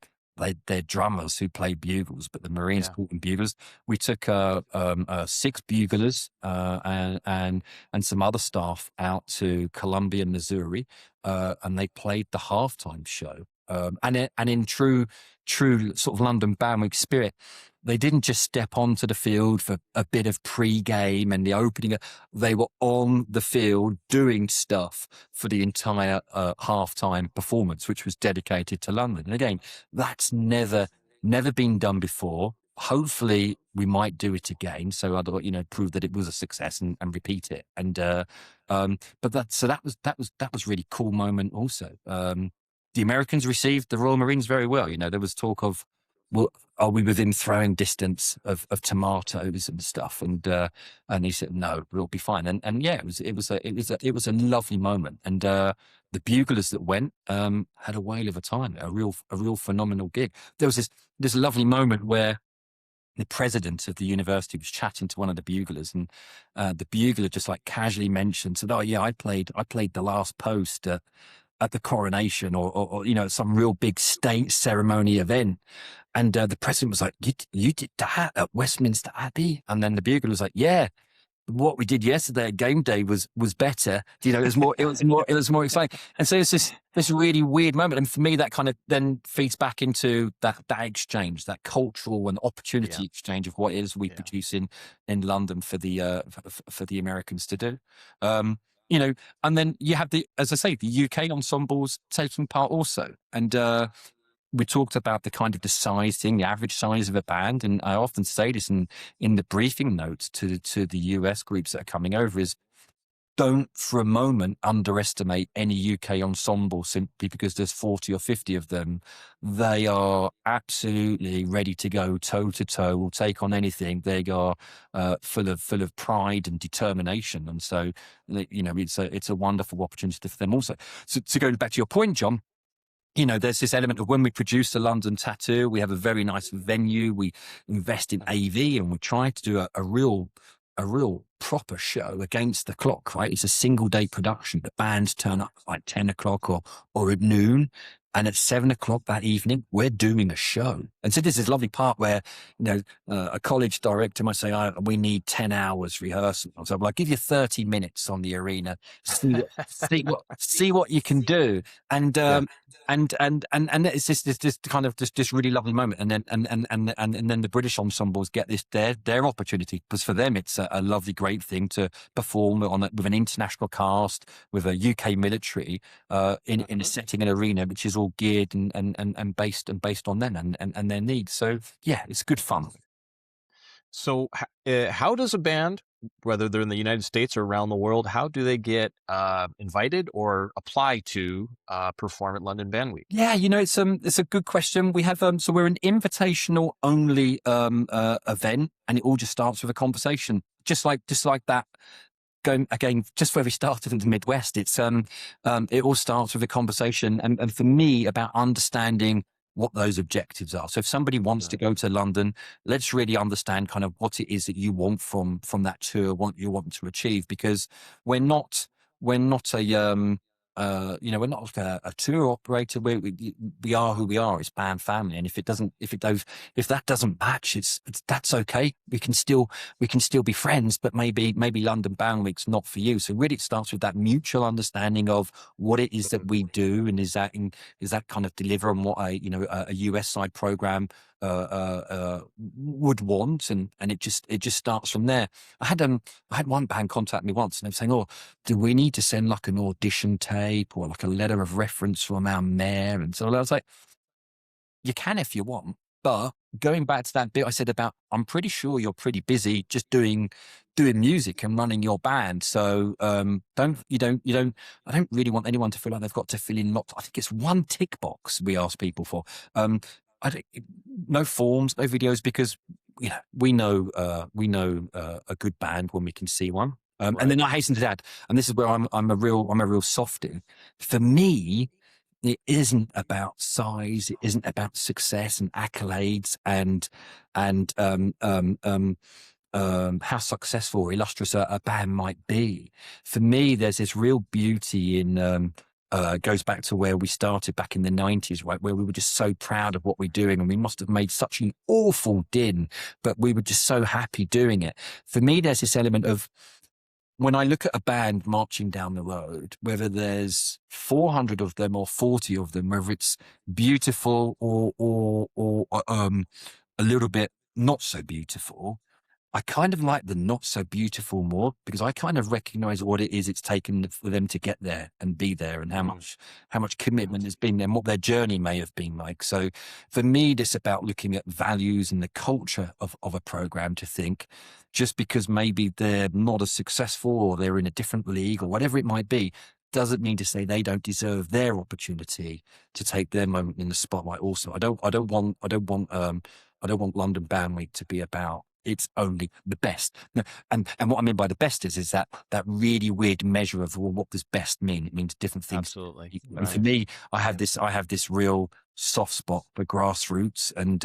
they're drummers who play bugles, but the Marines call them buglers. We took 6 buglers and some other staff out to Columbia, Missouri, and they played the halftime show. And in true sort of London Band Week spirit, they didn't just step onto the field for a bit of pre-game and the opening. They were on the field doing stuff for the entire halftime performance, which was dedicated to London. And again, that's never been done before. Hopefully, we might do it again. So I'd prove that it was a success and repeat it. And but that was really cool moment also. The Americans received the Royal Marines very well. There was talk of, well, are we within throwing distance of tomatoes and stuff? And he said, no, we'll be fine. And yeah, it was a lovely moment. And the buglers that went had a whale of a time, a real phenomenal gig. There was this lovely moment where the president of the university was chatting to one of the buglers, and the bugler just like casually said, oh yeah, I played the last post at the coronation or some real big state ceremony event. And the president was like, you did that at Westminster Abbey? And then the bugler was like, yeah, what we did yesterday at game day was better. It was more exciting. And so it's this really weird moment. And for me, that kind of then feeds back into that exchange, that cultural and opportunity exchange of what it is we produce in London for the Americans to do. And then you have as I say, the UK ensembles taking part also. And we talked about the kind of the size thing, the average size of a band. And I often say this in the briefing notes to the US groups that are coming over is, don't for a moment underestimate any UK ensemble simply because there's 40 or 50 of them. They are absolutely ready to go toe to toe, will take on anything. They are full of pride and determination. And so, it's a wonderful opportunity for them also. So to go back to your point, John, there's this element of when we produce the London Tattoo, we have a very nice venue. We invest in AV and we try to do a real proper show against the clock, right? It's a single day production. The bands turn up at like 10 o'clock or at noon. And at 7 o'clock that evening, we're doing a show. And so there's this lovely part where, a college director might say, we need 10 hours rehearsal. So I'm like, give you 30 minutes on the arena, see what you can do. And it's this kind of this really lovely moment. And then the British ensembles get their opportunity, because for them, it's a lovely, great thing to perform with an international cast, with a UK military, in a setting, an arena, which is all geared and based on them and their needs. So yeah, it's good fun. So how does a band, whether they're in the United States or around the world, how do they get invited or apply to perform at London Band Week? Yeah, it's a good question. We have so we're an invitational only event, and it all just starts with a conversation, just like that. Going again, just where we started in the Midwest, it's it all starts with a conversation, and for me, about understanding what those objectives are. So if somebody wants to go to London, let's really understand kind of what it is that you want from that tour, what you want to achieve, because we're not a we're not like a tour operator. We are who we are. It's band family, and if that doesn't match, that's okay. We can still be friends, but maybe London Band Week's not for you. So really, it starts with that mutual understanding of what it is that we do, and is that kind of deliver on what a US side program would want, and it just starts from there. I had one band contact me once, and they were saying, "Oh, do we need to send like an audition tape or like a letter of reference from our mayor?" And so I was like, "You can if you want." But going back to that bit I said about, I'm pretty sure you're pretty busy just doing music and running your band. So I don't really want anyone to feel like they've got to fill in lots. I think it's one tick box we ask people for. No forms, no videos, because we know a good band when we can see one. And then I hasten to add, and this is where I'm a real softie. For me, it isn't about size. It isn't about success and accolades and how successful or illustrious a band might be. For me, there's this real beauty in goes back to where we started back in the 90s, right? Where we were just so proud of what we're doing, and we must have made such an awful din, but we were just so happy doing it. For me, there's this element of, when I look at a band marching down the road, whether there's 400 of them or 40 of them, whether it's beautiful or a little bit not so beautiful, I kind of like the not so beautiful more, because I kind of recognize what it is it's taken for them to get there and be there, and how much commitment has been there, and what their journey may have been like. So for me, it's about looking at values and the culture of a program, to think just because maybe they're not as successful or they're in a different league or whatever it might be, doesn't mean to say they don't deserve their opportunity to take their moment in the spotlight also. I don't want London Band Week to be about it's only the best. And what I mean by the best is that really weird measure of, well, what does best mean? It means different things. Absolutely. And for me, I have this real soft spot for grassroots and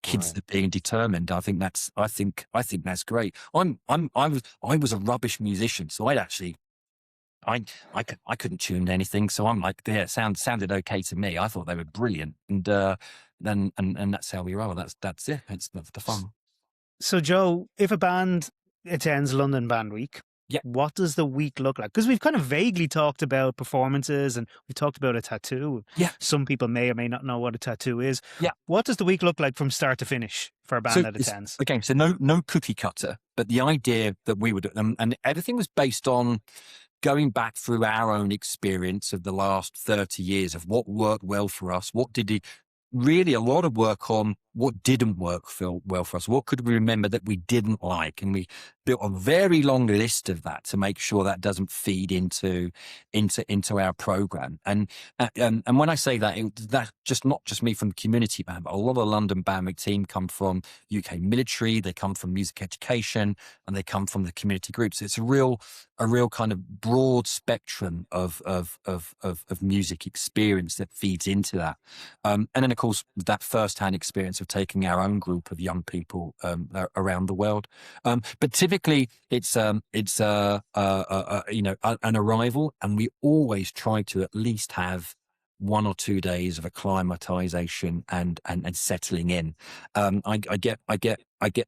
kids that are being determined. I think that's great. I was a rubbish musician, so I couldn't tune anything, so I'm like, yeah, sounded okay to me. I thought they were brilliant, and that's how we roll. That's it. It's the fun. So, Joe, if a band attends London Band Week, what does the week look like? Because we've kind of vaguely talked about performances, and we've talked about a tattoo. Yeah. Some people may or may not know what a tattoo is. Yeah. What does the week look like from start to finish for a band that attends? Okay, so no cookie cutter, but the idea that we would, and everything was based on going back through our own experience of the last 30 years of what worked well for us, really a lot of work on what didn't work well for us. What could we remember that we didn't like? And we built a very long list of that to make sure that doesn't feed into our program. And when I say that, that's just not just me from the community band, but a lot of the London Band Week team come from UK military, they come from music education, and they come from the community groups. It's a real kind of broad spectrum of music experience that feeds into that. And then of course that first-hand experience of taking our own group of young people around the world. But typically it's an arrival, and we always try to at least have 1 or 2 days of acclimatization and settling in. I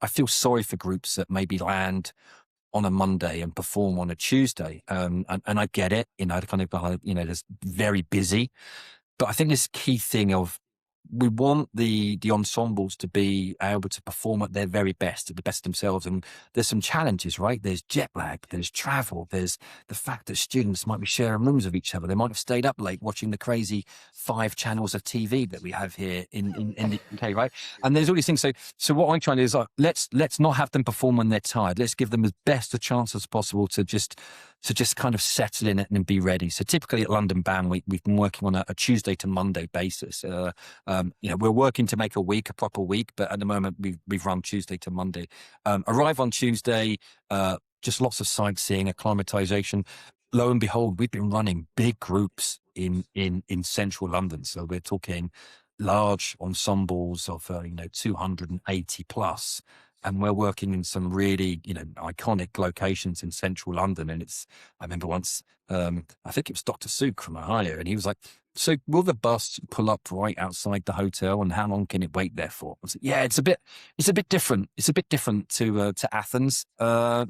feel sorry for groups that maybe land on a Monday and perform on a Tuesday. And I get it, there's very busy, but I think this key thing of, we want the ensembles to be able to perform at their very best, at the best themselves. And there's some challenges, right? There's jet lag, there's travel, there's the fact that students might be sharing rooms with each other. They might have stayed up late watching the crazy 5 channels of TV that we have here in the UK, right? And there's all these things. So what I'm trying to do is, let's not have them perform when they're tired. Let's give them as best a chance as possible to just kind of settle in it and be ready. So typically at London Band Week, we've been working on a Tuesday to Monday basis. We're working to make a proper week, but at the moment we've run Tuesday to Monday. Arrive on Tuesday, just lots of sightseeing, acclimatization. Lo and behold, we've been running big groups in central London. So we're talking large ensembles of 280 plus. And we're working in some really, iconic locations in central London. And I remember once, I think it was Dr. Suk from Ohio, and he was like, so will the bus pull up right outside the hotel, and how long can it wait there for? I said, yeah, it's a bit different. It's a bit different to Athens. It'll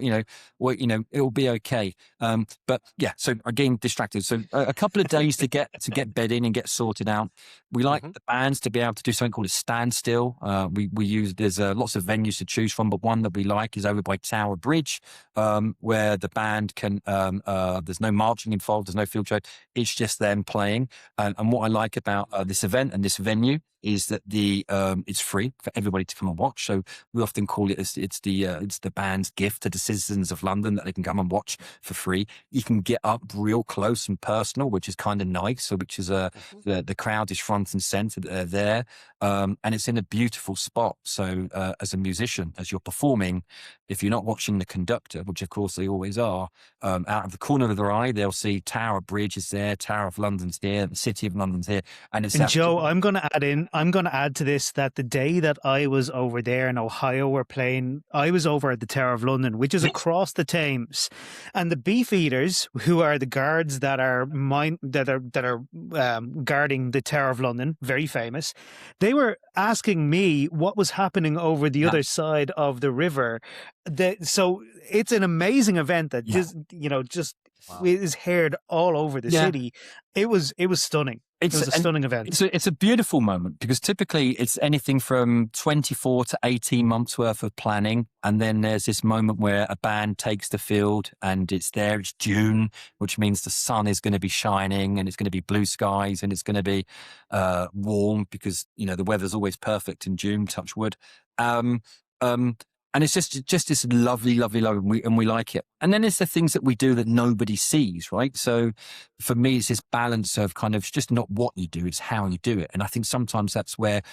be okay. But yeah, so again, distracted. So a couple of days to get bed in and get sorted out. We like the bands to be able to do something called a standstill. There's lots of venues to choose from, but one that we like is over by Tower Bridge, where the band can, there's no marching involved, there's no field show. It's just them playing. And what I like about this event and this venue is that it's free for everybody to come and watch. So we often call it it's the band's gift to the citizens of London, that they can come and watch for free. You can get up real close and personal, which is kind of nice. So which is the crowd is front and center there, and it's in a beautiful spot. So as a musician, as you're performing, if you're not watching the conductor, which of course they always are, out of the corner of their eye, they'll see Tower Bridge is there, Tower of London's here, the City of London's here. And Joe, I'm going to add to this that the day that I was over there in Ohio, I was over at the Tower of London, which is across the Thames, and the Beefeaters, who are the guards that are guarding the Tower of London, very famous, they were asking me what was happening over the other side of the river. So it's an amazing event that just is heard all over the city. It was stunning. It was a stunning event. It's a beautiful moment, because typically it's anything from 24 to 18 months worth of planning. And then there's this moment where a band takes the field and it's June, which means the sun is going to be shining and it's going to be blue skies and it's going to be warm, because, the weather's always perfect in June, touch wood. And it's just this lovely, and we like it. And then it's the things that we do that nobody sees, right? So for me, it's this balance of kind of just not what you do, it's how you do it. And I think sometimes that's where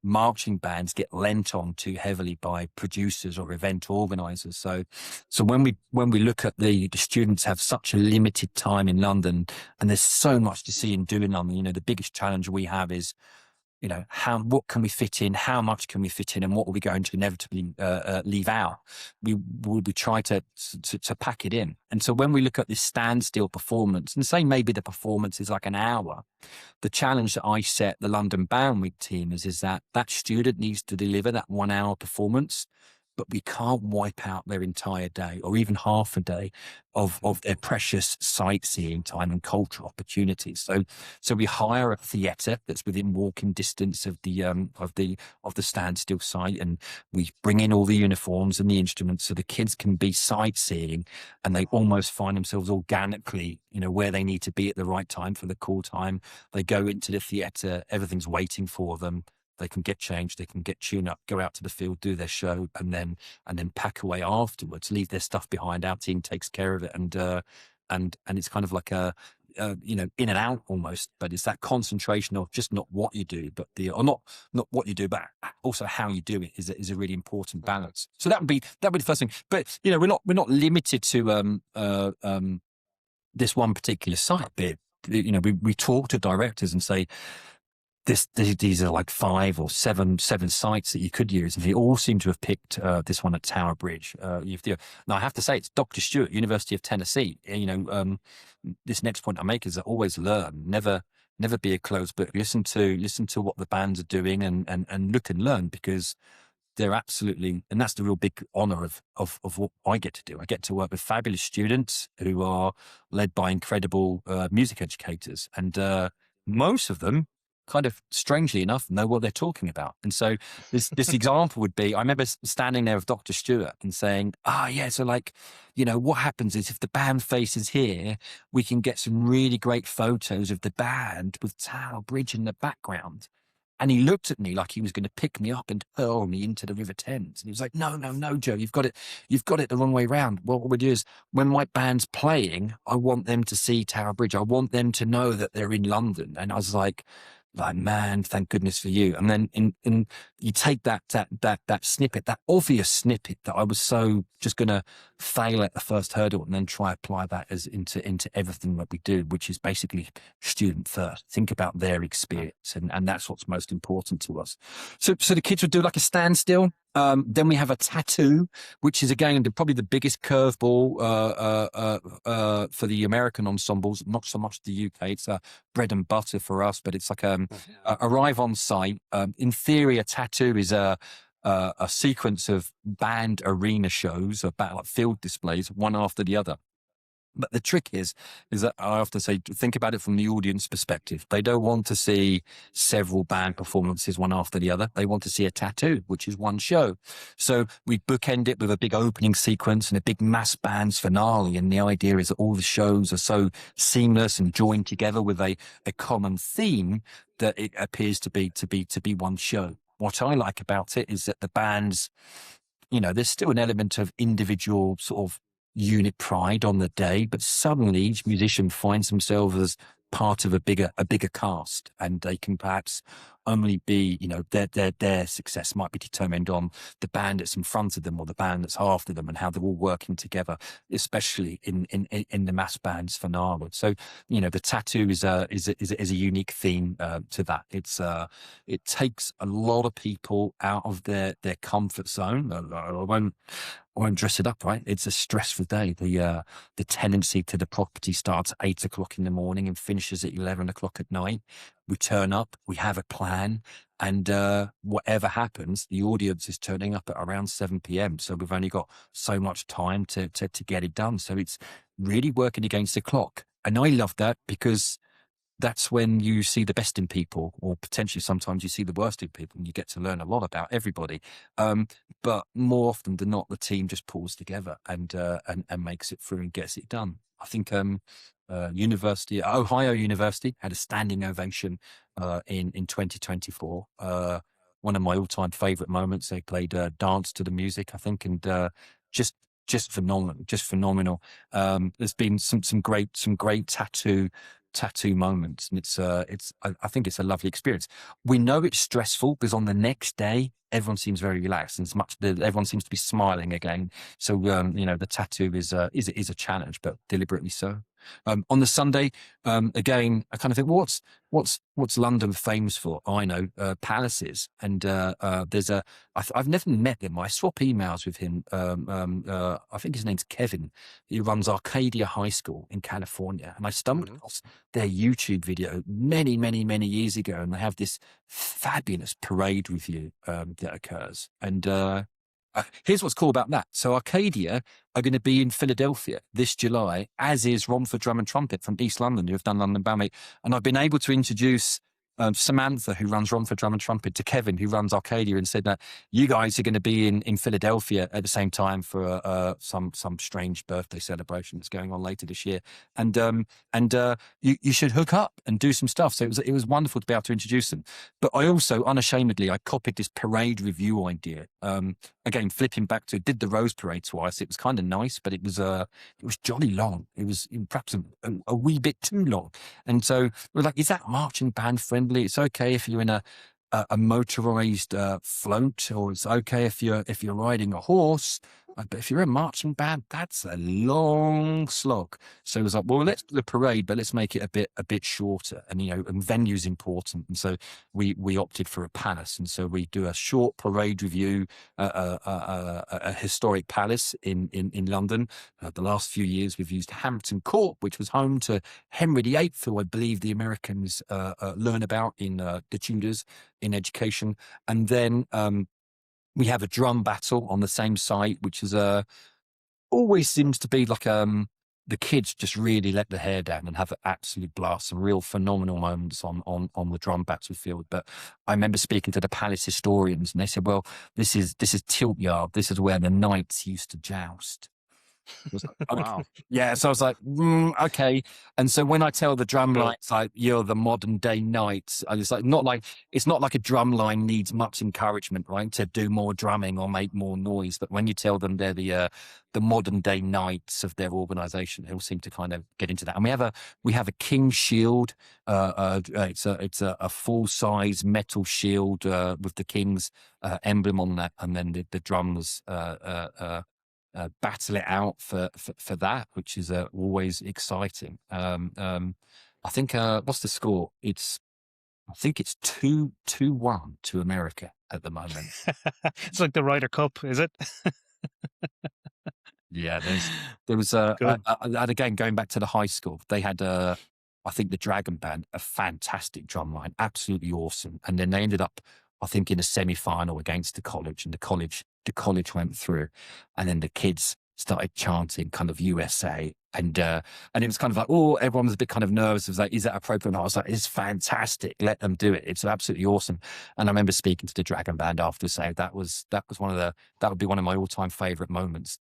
marching bands get lent on too heavily by producers or event organizers. So when we look at the students have such a limited time in London, and there's so much to see and do in London, the biggest challenge we have is, what can we fit in? How much can we fit in? And what are we going to inevitably leave out? We try to pack it in. And so when we look at this standstill performance, and say maybe the performance is like an hour, the challenge that I set the London Band Week team is that student needs to deliver that 1 hour performance, but we can't wipe out their entire day or even half a day of their precious sightseeing time and cultural opportunities. So we hire a theatre that's within walking distance of the standstill site, and we bring in all the uniforms and the instruments so the kids can be sightseeing, and they almost find themselves organically, where they need to be at the right time for the call time. They go into the theatre, everything's waiting for them. They can get changed, they can get tuned up, go out to the field, do their show, and then pack away afterwards, leave their stuff behind. Our team takes care of it, and it's kind of like a in and out almost. But it's that concentration of just not what you do, but not what you do, but also how you do it is a really important balance. So that would be the first thing. But we're not limited to this one particular site. But we talk to directors and say, these are like 5 or 7 sites that you could use, and they all seem to have picked this one at Tower Bridge. Now I have to say, it's Dr. Stewart, University of Tennessee. This next point I make is that always learn, never be a closed book. Listen to what the bands are doing, and look and learn, because they're absolutely, and that's the real big honor of what I get to do. I get to work with fabulous students who are led by incredible music educators, and most of them, kind of strangely enough, know what they're talking about. And so this example would be, I remember standing there with Dr. Stewart and saying, so what happens is if the band faces here, we can get some really great photos of the band with Tower Bridge in the background. And he looked at me like he was going to pick me up and hurl me into the River Thames. And he was like, no, Joe, you've got it the wrong way round. What we do is, when my band's playing, I want them to see Tower Bridge. I want them to know that they're in London. And I was like, man, thank goodness for you. And then in you take that snippet, that obvious snippet that I was so just going to fail at the first hurdle, and then try apply that into everything that we do, which is basically student first. Think about their experience, and that's what's most important to us. So the kids would do like a standstill. Then we have a tattoo, which is again probably the biggest curveball for the American ensembles. Not so much the UK. It's bread and butter for us, but it's like arrive on site. In theory, a tattoo is a sequence of band arena shows, about like field displays, one after the other. But the trick is that I often say, think about it from the audience perspective. They don't want to see several band performances one after the other. They want to see a tattoo, which is one show. So we bookend it with a big opening sequence and a big mass bands finale. And the idea is that all the shows are so seamless and joined together with a common theme that it appears to be one show. What I like about it is that the bands, there's still an element of individual sort of unit pride on the day, but suddenly each musician finds themselves as part of a bigger cast, and they can perhaps only be, their success might be determined on the band that's in front of them or the band that's after them, and how they're all working together, especially in the mass bands finale. So, the tattoo is a unique theme to that. It takes a lot of people out of their comfort zone. I won't dress it up, right? It's a stressful day. The tendency to the property starts at 8 o'clock in the morning and finishes at 11 o'clock at night. We turn up, we have a plan, and whatever happens, the audience is turning up at around 7 p.m. So we've only got so much time to get it done. So it's really working against the clock. And I love that because that's when you see the best in people, or potentially sometimes you see the worst in people, and you get to learn a lot about everybody. But more often than not, the team just pulls together and makes it through and gets it done. I think Ohio University had a standing ovation in 2024. One of my all-time favorite moments. They played Dance to the Music, I think, and just phenomenal. There's been some great tattoo moments, and I think it's a lovely experience. We know it's stressful because on the next day everyone seems very relaxed, and everyone seems to be smiling again. So the tattoo is a challenge, but deliberately so. On the Sunday, again, I kind of think, what's London famous for? I know palaces, and I've never met him. I swap emails with him. I think his name's Kevin. He runs Arcadia High School in California, and I stumbled across their YouTube video many years ago, and they have this fabulous parade review that occurs. And here's what's cool about that. So Arcadia are going to be in Philadelphia this July, as is Romford Drum and Trumpet from East London, who have done London Bandmate. And I've been able to introduce Samantha, who runs Romford Drum and Trumpet, to Kevin, who runs Arcadia, and said that you guys are going to be in Philadelphia at the same time for some strange birthday celebration that's going on later this year. And you should hook up and do some stuff. So it was wonderful to be able to introduce them. But I also, unashamedly, I copied this parade review idea. Again, flipping back to, did the Rose Parade twice. It was kind of nice, but it was jolly long. It was perhaps a wee bit too long. And so we're like, is that marching band friendly? It's okay if you're in a motorized float, or it's okay if you're riding a horse. But if you're a marching band, that's a long slog. So it was like, well, let's do the parade, but let's make it a bit shorter. And and venue's important, and so we opted for a palace, and so we do a short parade review, a historic palace in London. The last few years, we've used Hampton Court, which was home to Henry VIII, who I believe the Americans learn about in the Tudors in education, and then we have a drum battle on the same site, which is always seems to be like the kids just really let their hair down and have an absolute blast, some real phenomenal moments on the drum battlefield. But I remember speaking to the palace historians, and they said, well, this is Tilt Yard. This is where the knights used to joust. Like, Wow. Yeah, so I was like, okay. And so when I tell the drum line, it's like, you're the modern day knights, and it's not like a drum line needs much encouragement, right, to do more drumming or make more noise. But when you tell them they're the modern day knights of their organization, they all seem to kind of get into that. And we have a king's shield. It's a full size metal shield with the king's emblem on that, and then the drummers battle it out for that, which is always exciting. I think what's the score? I think it's 2-1 to America at the moment. It's like the Ryder Cup, is it? Yeah, there was and again, going back to the high school, they had I think the Dragon Band, a fantastic drum line, absolutely awesome. And then they ended up, I think, in a semi-final against the college, and the college went through, and then the kids started chanting kind of USA. And it was kind of like, oh, everyone was a bit kind of nervous. It was like, is that appropriate? And I was like, it's fantastic. Let them do it. It's absolutely awesome. And I remember speaking to the Dragon Band after, saying that would be one of my all-time favorite moments.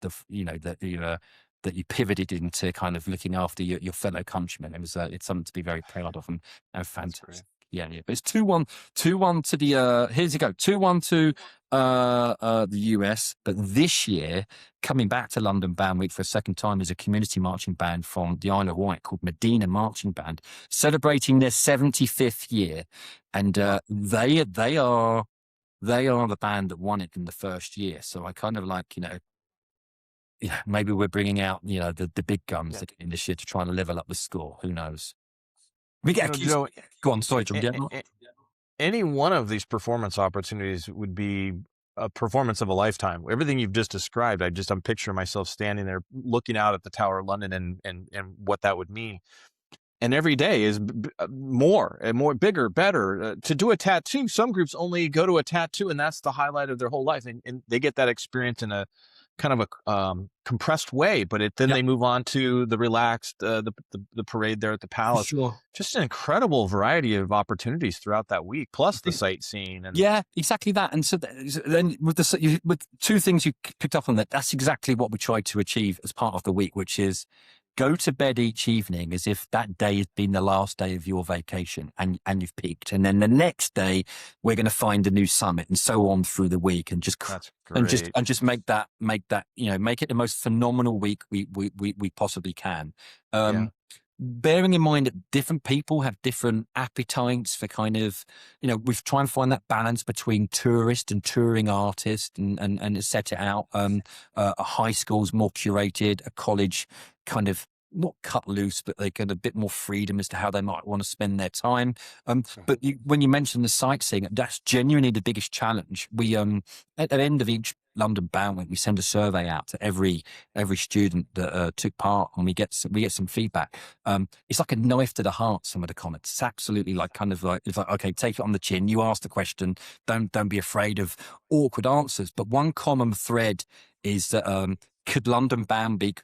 That you pivoted into kind of looking after your fellow countrymen. It's something to be very proud of, and fantastic. Yeah. But it's 2-1 to the here's you go 2-1 to the US. But this year, coming back to London Band Week for a second time, is a community marching band from the Isle of Wight called Medina Marching Band, celebrating their 75th year, and they are the band that won it in the first year. So I kind of like, maybe we're bringing out, the big guns in this year to try and level up the score. Who knows? We get Joe, go on, sorry, John. any one of these performance opportunities would be a performance of a lifetime. Everything you've just described, I'm picturing myself standing there looking out at the Tower of London and what that would mean. And every day is more and more, bigger, better. To do a tattoo, some groups only go to a tattoo, and that's the highlight of their whole life, and they get that experience in a kind of a compressed way. But then they move on to the relaxed, the parade there at the palace. Sure. Just an incredible variety of opportunities throughout that week, plus the sightseeing. And yeah, exactly that. And so then with two things you picked up on, that's exactly what we tried to achieve as part of the week, which is go to bed each evening as if that day has been the last day of your vacation and you've peaked. And then the next day we're going to find a new summit, and so on through the week, and just make that, make it the most phenomenal week we possibly can. Bearing in mind that different people have different appetites for kind of, we've tried to find that balance between tourist and touring artist and set it out. A high school's more curated, a college kind of not cut loose, but they get a bit more freedom as to how they might want to spend their time. But when you mention the sightseeing, that's genuinely the biggest challenge. We at the end of each London Band Week, we send a survey out to every student that took part, and we get some feedback. It's like a knife to the heart. Some of the comments, it's absolutely it's like, okay, take it on the chin. You ask the question. Don't be afraid of awkward answers. But one common thread is that could London Band Week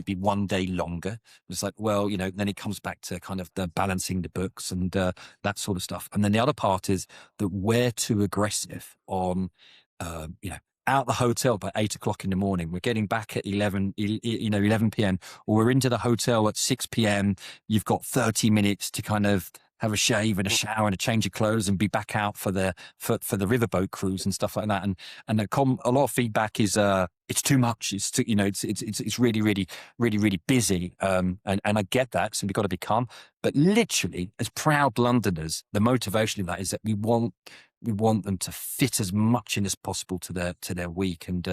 be one day longer? It's like, well, then it comes back to kind of the balancing the books and that sort of stuff. And then the other part is that we're too aggressive on, out the hotel by 8 o'clock in the morning. We're getting back at 11 p.m. or we're into the hotel at 6 p.m. You've got 30 minutes to kind of have a shave and a shower and a change of clothes and be back out for the riverboat cruise and stuff like that. And a lot of feedback is it's too much. It's too, it's really, really, really, really busy. And I get that. So we've got to be calm. But literally, as proud Londoners, the motivation of that is that we want them to fit as much in as possible to their week. And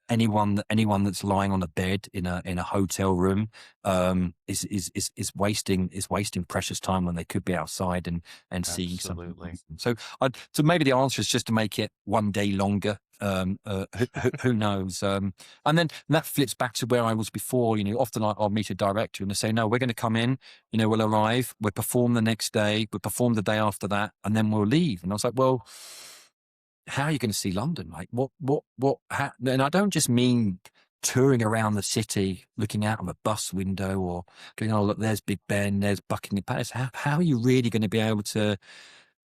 anyone that's lying on a bed in a hotel room is wasting precious time when they could be outside and seeing something. So maybe the answer is just to make it one day longer. Who knows? And then that flips back to where I was before. Often I'll meet a director and they say, no, we're going to come in, we'll arrive, we'll perform the next day, we'll perform the day after that, and then we'll leave. And I was like, well, how are you going to see London? Like and I don't just mean touring around the city, looking out of a bus window or going, oh, look, there's Big Ben, there's Buckingham Palace. How are you really going to be able to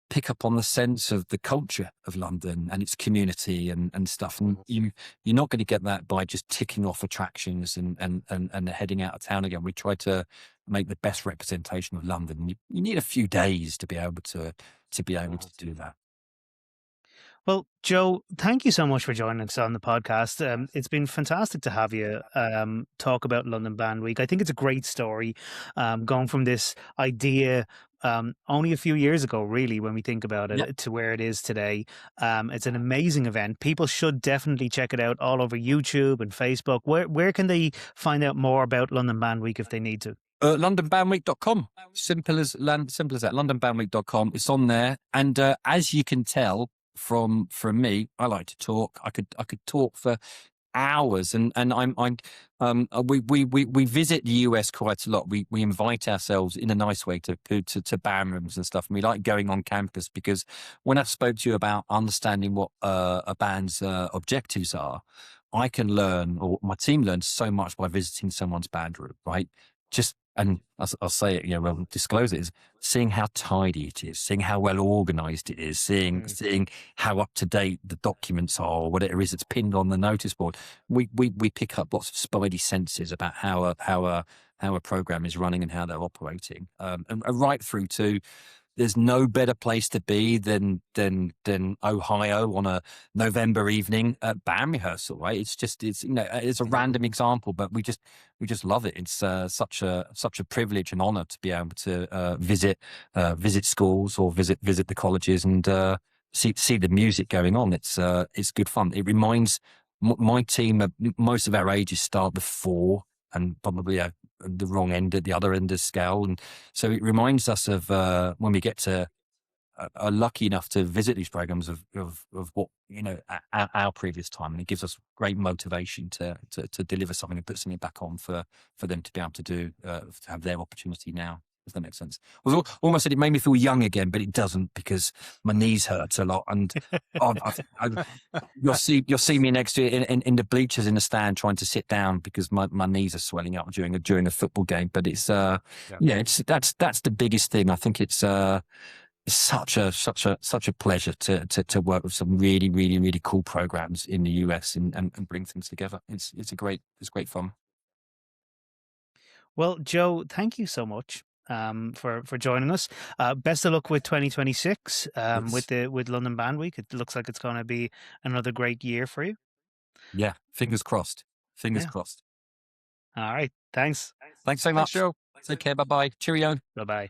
pick up on the sense of the culture of London and its community and stuff? And you're not going to get that by just ticking off attractions and heading out of town again. We try to make the best representation of London. You need a few days to be able to do that. Well, Joe, thank you so much for joining us on the podcast. It's been fantastic to have you talk about London Band Week. I think it's a great story, going from this idea only a few years ago, really, when we think about it, to where it is today. It's an amazing event. People should definitely check it out all over YouTube and Facebook. Where can they find out more about London Band Week if they need to? LondonBandWeek.com. Simple as that. LondonBandWeek.com. It's on there. And as you can tell from me, I like to talk. I could talk for hours, and we visit the US quite a lot. We invite ourselves in a nice way to band rooms and stuff. And we like going on campus because when I spoke to you about understanding what a band's objectives are, I can learn, or my team learns so much by visiting someone's band room, right? And I'll say it, well, disclose it, is seeing how tidy it is, seeing how well organized it is, seeing how up to date the documents are, or whatever it is that's pinned on the notice board. We pick up lots of spidey senses about how a program is running and how they're operating, and right through to, there's no better place to be than Ohio on a November evening at band rehearsal, right? It's a random example, but we just love it. It's such a privilege and honor to be able to visit schools or visit the colleges and see the music going on. It's good fun. It reminds my team, most of our ages start before, and probably the wrong end at the other end of the scale. And so it reminds us of when we get to are lucky enough to visit these programs of what, our previous time. And it gives us great motivation to deliver something and put something back on for them to be able to do, to have their opportunity now. If that makes sense. I was almost said it made me feel young again, but it doesn't, because my knees hurt a lot. And you'll see me next year in the bleachers in the stand trying to sit down because my knees are swelling up during a football game. But it's that's the biggest thing. I think it's such a pleasure to work with some really, really, really cool programs in the US and bring things together. It's great fun. Well, Joe, thank you so much for joining us. Best of luck with 2026 with London Band Week. It looks like it's going to be another great year for you. Yeah, fingers crossed. Crossed. All right, thanks. Thanks so much, Joe. Take care. Bye bye. Cheerio. Bye bye.